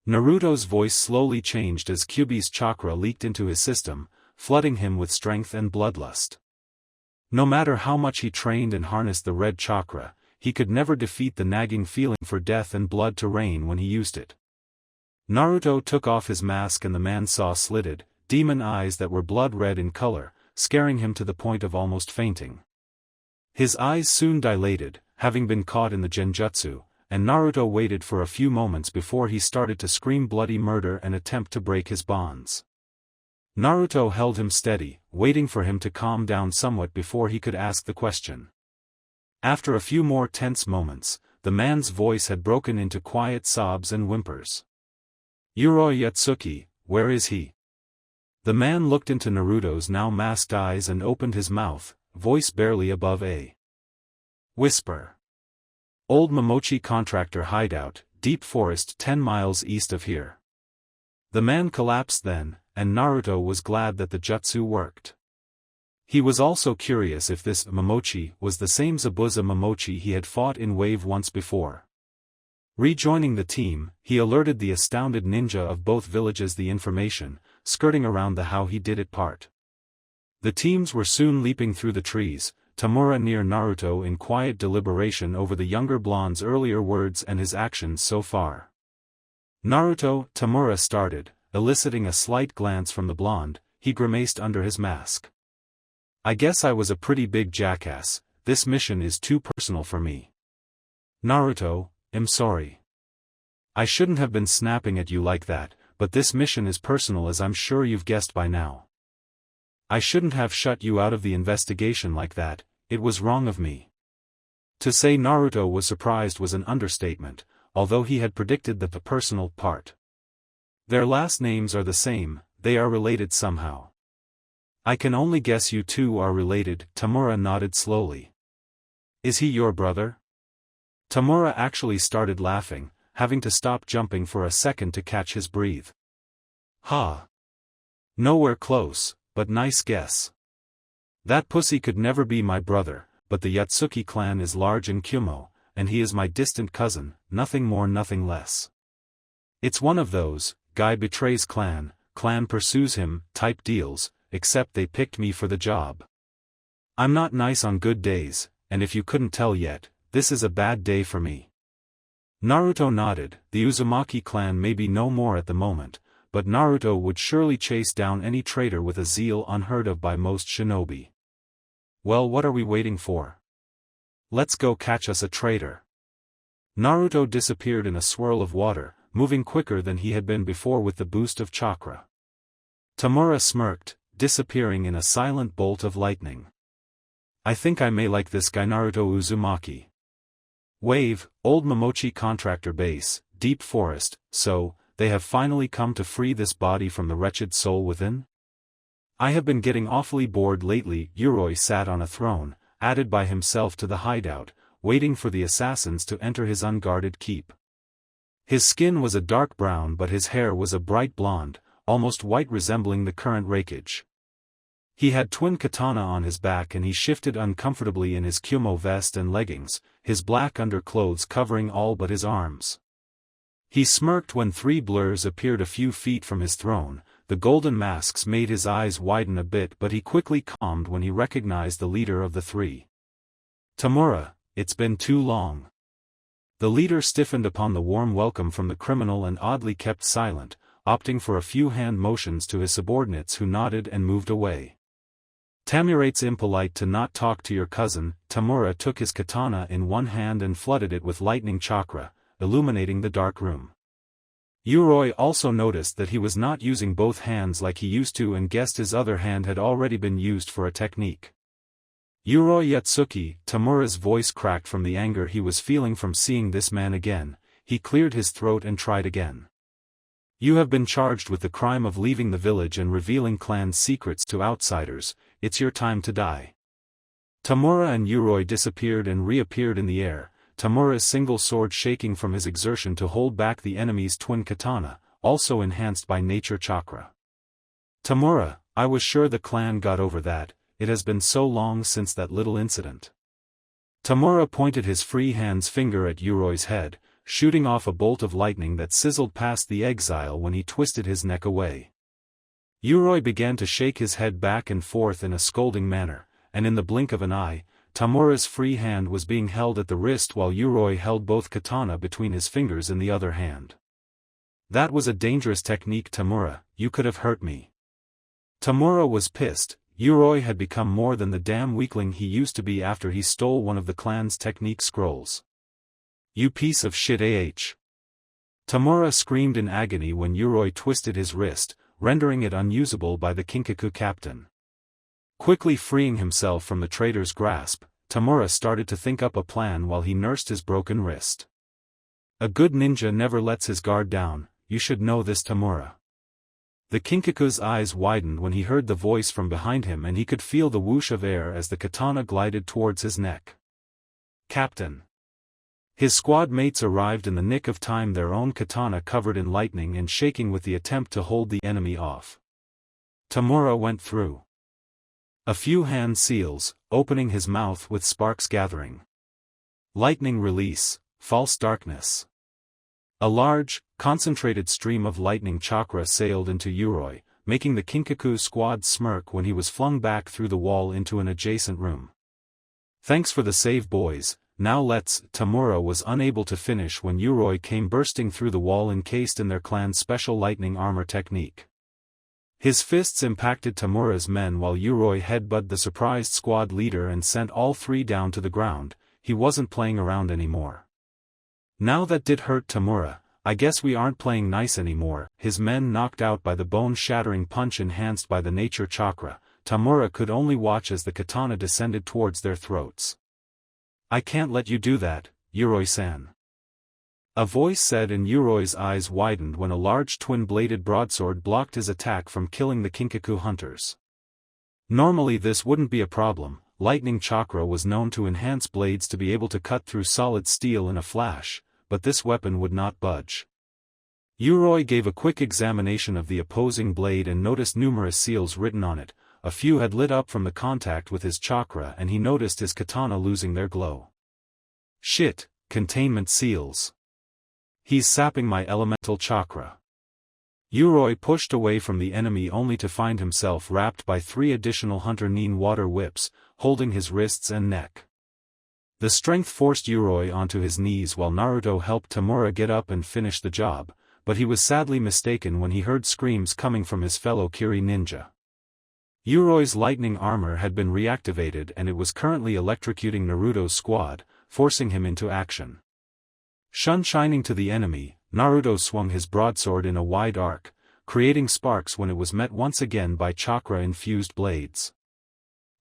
Naruto's voice slowly changed as Kyubi's chakra leaked into his system, flooding him with strength and bloodlust. No matter how much he trained and harnessed the red chakra, he could never defeat the nagging feeling for death and blood to rain when he used it. Naruto took off his mask and the man saw slitted, demon eyes that were blood red in color, scaring him to the point of almost fainting. His eyes soon dilated, having been caught in the genjutsu, and Naruto waited for a few moments before he started to scream bloody murder and attempt to break his bonds. Naruto held him steady, waiting for him to calm down somewhat before he could ask the question. After a few more tense moments, the man's voice had broken into quiet sobs and whimpers. Uroi Yatsuki, where is he? The man looked into Naruto's now masked eyes and opened his mouth, voice barely above a whisper. Old Momochi contractor hideout, deep forest 10 miles east of here. The man collapsed then, and Naruto was glad that the jutsu worked. He was also curious if this Momochi was the same Zabuza Momochi he had fought in Wave once before. Rejoining the team, he alerted the astounded ninja of both villages the information, skirting around the how he did it part. The teams were soon leaping through the trees, Tamura near Naruto in quiet deliberation over the younger blonde's earlier words and his actions so far. Naruto, Tamura started, eliciting a slight glance from the blonde. He grimaced under his mask. I guess I was a pretty big jackass, this mission is too personal for me. Naruto, I'm sorry. I shouldn't have been snapping at you like that, but this mission is personal as I'm sure you've guessed by now. I shouldn't have shut you out of the investigation like that, it was wrong of me. To say Naruto was surprised was an understatement, although he had predicted the personal part. Their last names are the same, they are related somehow. I can only guess you two are related, Tamura nodded slowly. Is he your brother? Tamura actually started laughing, having to stop jumping for a second to catch his breath. Ha! Nowhere close, but nice guess. That pussy could never be my brother, but the Yatsuki clan is large in Kumo, and he is my distant cousin, nothing more nothing less. It's one of those, guy betrays clan pursues him, type deals, except they picked me for the job. I'm not nice on good days, and if you couldn't tell yet, this is a bad day for me. Naruto nodded, the Uzumaki clan may be no more at the moment, but Naruto would surely chase down any traitor with a zeal unheard of by most shinobi. Well, what are we waiting for? Let's go catch us a traitor. Naruto disappeared in a swirl of water, moving quicker than he had been before with the boost of chakra. Tamura smirked, disappearing in a silent bolt of lightning. I think I may like this guy Naruto Uzumaki. Wave, old Momochi contractor base, deep forest, so, they have finally come to free this body from the wretched soul within? I have been getting awfully bored lately. Uroi sat on a throne, added by himself to the hideout, waiting for the assassins to enter his unguarded keep. His skin was a dark brown but his hair was a bright blonde, almost white resembling the current rakage. He had twin katana on his back and he shifted uncomfortably in his Kumo vest and leggings, his black underclothes covering all but his arms. He smirked when three blurs appeared a few feet from his throne. The golden masks made his eyes widen a bit but he quickly calmed when he recognized the leader of the three. Tamura, it's been too long. The leader stiffened upon the warm welcome from the criminal and oddly kept silent, opting for a few hand motions to his subordinates who nodded and moved away. Tamurate's impolite to not talk to your cousin. Tamura took his katana in one hand and flooded it with lightning chakra, illuminating the dark room. Uroi also noticed that he was not using both hands like he used to and guessed his other hand had already been used for a technique. Uroi Yatsuki, Tamura's voice cracked from the anger he was feeling from seeing this man again. He cleared his throat and tried again. You have been charged with the crime of leaving the village and revealing clan secrets to outsiders. It's your time to die. Tamura and Uroi disappeared and reappeared in the air, Tamura's single sword shaking from his exertion to hold back the enemy's twin katana, also enhanced by nature chakra. Tamura, I was sure the clan got over that, it has been so long since that little incident. Tamura pointed his free hand's finger at Uroi's head, shooting off a bolt of lightning that sizzled past the exile when he twisted his neck away. Uroi began to shake his head back and forth in a scolding manner, and in the blink of an eye, Tamura's free hand was being held at the wrist while Uroi held both katana between his fingers in the other hand. That was a dangerous technique Tamura, you could have hurt me. Tamura was pissed. Uroi had become more than the damn weakling he used to be after he stole one of the clan's technique scrolls. You piece of shit Tamura screamed in agony when Uroi twisted his wrist, rendering it unusable by the Kinkaku captain. Quickly freeing himself from the traitor's grasp, Tamura started to think up a plan while he nursed his broken wrist. A good ninja never lets his guard down, you should know this Tamura. The Kinkaku's eyes widened when he heard the voice from behind him and he could feel the whoosh of air as the katana glided towards his neck. Captain. His squad mates arrived in the nick of time, their own katana covered in lightning and shaking with the attempt to hold the enemy off. Tamura went through. A few hand seals, opening his mouth with sparks gathering. Lightning release, false darkness. A large, concentrated stream of lightning chakra sailed into Yuroi, making the Kinkaku squad smirk when he was flung back through the wall into an adjacent room. Thanks for the save, boys. Now let's. Tamura was unable to finish when Yuroi came bursting through the wall encased in their clan's special lightning armor technique. His fists impacted Tamura's men while Yuroi headbutted the surprised squad leader and sent all three down to the ground. He wasn't playing around anymore. Now that did hurt Tamura. I guess we aren't playing nice anymore. His men knocked out by the bone-shattering punch enhanced by the nature chakra, Tamura could only watch as the katana descended towards their throats. I can't let you do that, Yuroi-san. A voice said, and Yuroi's eyes widened when a large twin-bladed broadsword blocked his attack from killing the Kinkaku hunters. Normally this wouldn't be a problem. Lightning chakra was known to enhance blades to be able to cut through solid steel in a flash, but this weapon would not budge. Yuroi gave a quick examination of the opposing blade and noticed numerous seals written on it. A few had lit up from the contact with his chakra, and he noticed his katana losing their glow. Shit, containment seals. He's sapping my elemental chakra. Yuroi pushed away from the enemy only to find himself wrapped by 3 additional Hunter Nin water whips, holding his wrists and neck. The strength forced Yuroi onto his knees while Naruto helped Tamura get up and finish the job, but he was sadly mistaken when he heard screams coming from his fellow Kiri ninja. Yuroi's lightning armor had been reactivated and it was currently electrocuting Naruto's squad, forcing him into action. Shining to the enemy, Naruto swung his broadsword in a wide arc, creating sparks when it was met once again by chakra-infused blades.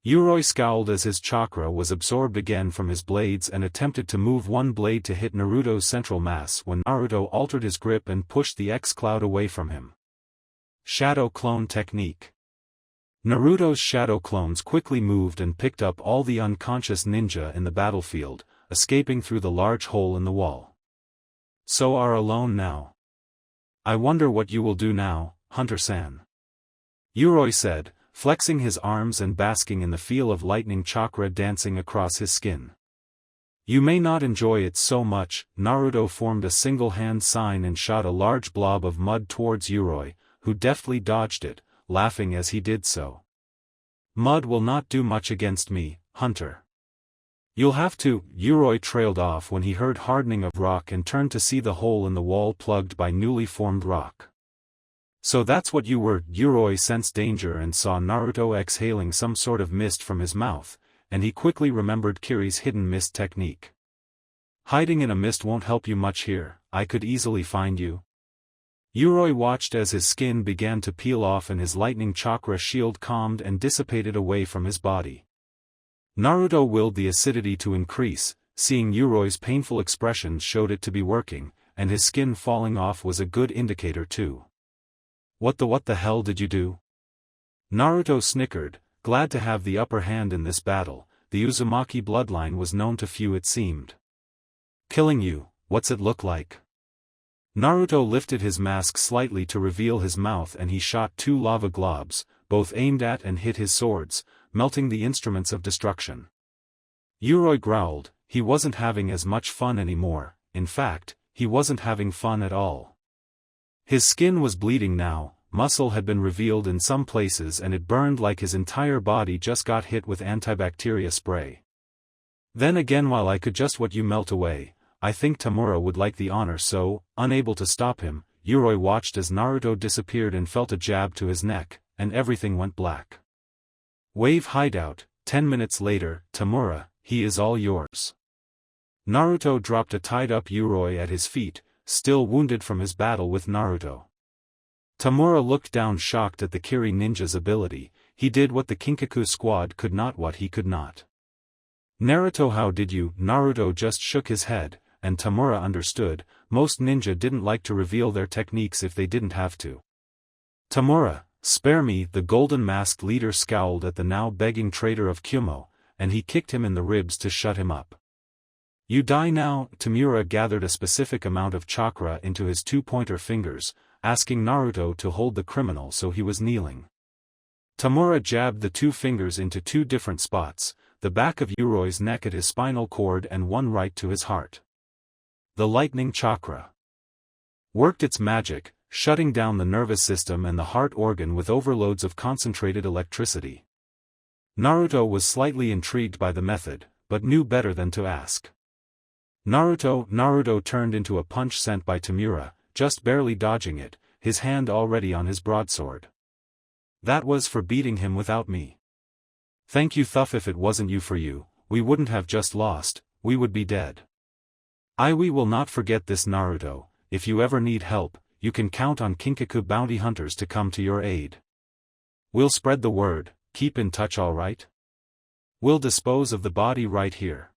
Yuroi scowled as his chakra was absorbed again from his blades and attempted to move one blade to hit Naruto's central mass when Naruto altered his grip and pushed the X-Cloud away from him. Shadow Clone Technique. Naruto's shadow clones quickly moved and picked up all the unconscious ninja in the battlefield, escaping through the large hole in the wall. So are alone now. I wonder what you will do now, Hunter-san. Yuroi said, flexing his arms and basking in the feel of lightning chakra dancing across his skin. You may not enjoy it so much. Naruto formed a single hand sign and shot a large blob of mud towards Yuroi, who deftly dodged it, laughing as he did so. Mud will not do much against me, Hunter. You'll have to. Yuroi trailed off when he heard hardening of rock and turned to see the hole in the wall plugged by newly formed rock. So that's what you were. Yuroi sensed danger and saw Naruto exhaling some sort of mist from his mouth, and he quickly remembered Kiri's hidden mist technique. Hiding in a mist won't help you much here. I could easily find you. Yuroi watched as his skin began to peel off and his lightning chakra shield calmed and dissipated away from his body. Naruto willed the acidity to increase, seeing Yuroi's painful expression showed it to be working, and his skin falling off was a good indicator too. What the hell did you do? Naruto snickered, glad to have the upper hand in this battle. The Uzumaki bloodline was known to few, it seemed. Killing you, what's it look like? Naruto lifted his mask slightly to reveal his mouth and he shot 2 lava globs, both aimed at and hit his swords, melting the instruments of destruction. Yuroi growled. He wasn't having as much fun anymore. In fact, he wasn't having fun at all. His skin was bleeding now, muscle had been revealed in some places and it burned like his entire body just got hit with antibacteria spray. Then again, while I could just what you melt away, I think Tamura would like the honor. So, unable to stop him, Yuroi watched as Naruto disappeared and felt a jab to his neck, and everything went black. Wave hideout. 10 minutes later. Tamura, he is all yours. Naruto dropped a tied-up Yuroi at his feet, still wounded from his battle with Naruto. Tamura looked down shocked at the Kiri ninja's ability. He did what the Kinkaku squad could not, what he could not. Naruto, how did you? Naruto just shook his head, and Tamura understood. Most ninja didn't like to reveal their techniques if they didn't have to. Tamura, spare me. The golden masked leader scowled at the now begging traitor of Kyumo, and he kicked him in the ribs to shut him up. You die now. Tamura gathered a specific amount of chakra into his 2 pointer fingers, asking Naruto to hold the criminal so he was kneeling. Tamura jabbed the two fingers into two different spots, the back of Uroi's neck at his spinal cord and one right to his heart. The lightning chakra worked its magic, shutting down the nervous system and the heart organ with overloads of concentrated electricity. Naruto was slightly intrigued by the method, but knew better than to ask. Naruto turned into a punch sent by Tamura, just barely dodging it, his hand already on his broadsword. That was for beating him without me. Thank you Thuff, if it wasn't you for you, we wouldn't have just lost, we would be dead. We will not forget this Naruto, if you ever need help, you can count on Kinkaku bounty hunters to come to your aid. We'll spread the word, keep in touch alright? We'll dispose of the body right here.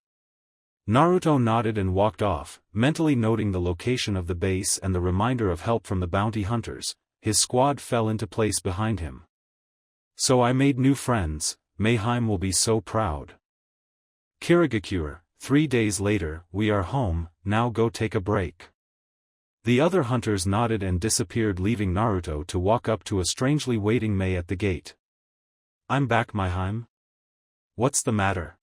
Naruto nodded and walked off, mentally noting the location of the base and the reminder of help from the bounty hunters. His squad fell into place behind him. So I made new friends, Mayheim will be so proud. Kirigakure, 3 days later, we are home, now go take a break. The other hunters nodded and disappeared, leaving Naruto to walk up to a strangely waiting Mei at the gate. I'm back, Mayheim. What's the matter?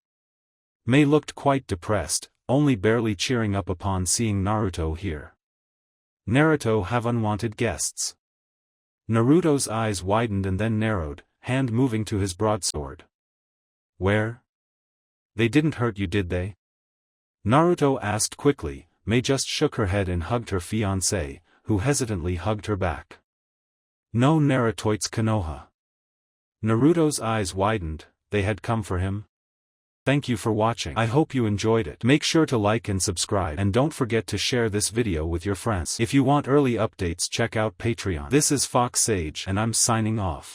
Mei looked quite depressed, only barely cheering up upon seeing Naruto here. Naruto have unwanted guests. Naruto's eyes widened and then narrowed, hand moving to his broadsword. Where? They didn't hurt you, did they? Naruto asked quickly. Mei just shook her head and hugged her fiancé, who hesitantly hugged her back. No, Naruto's Konoha. Naruto's eyes widened, they had come for him? Thank you for watching. I hope you enjoyed it. Make sure to like and subscribe, and don't forget to share this video with your friends. If you want early updates, check out Patreon. This is Fox Sage and I'm signing off.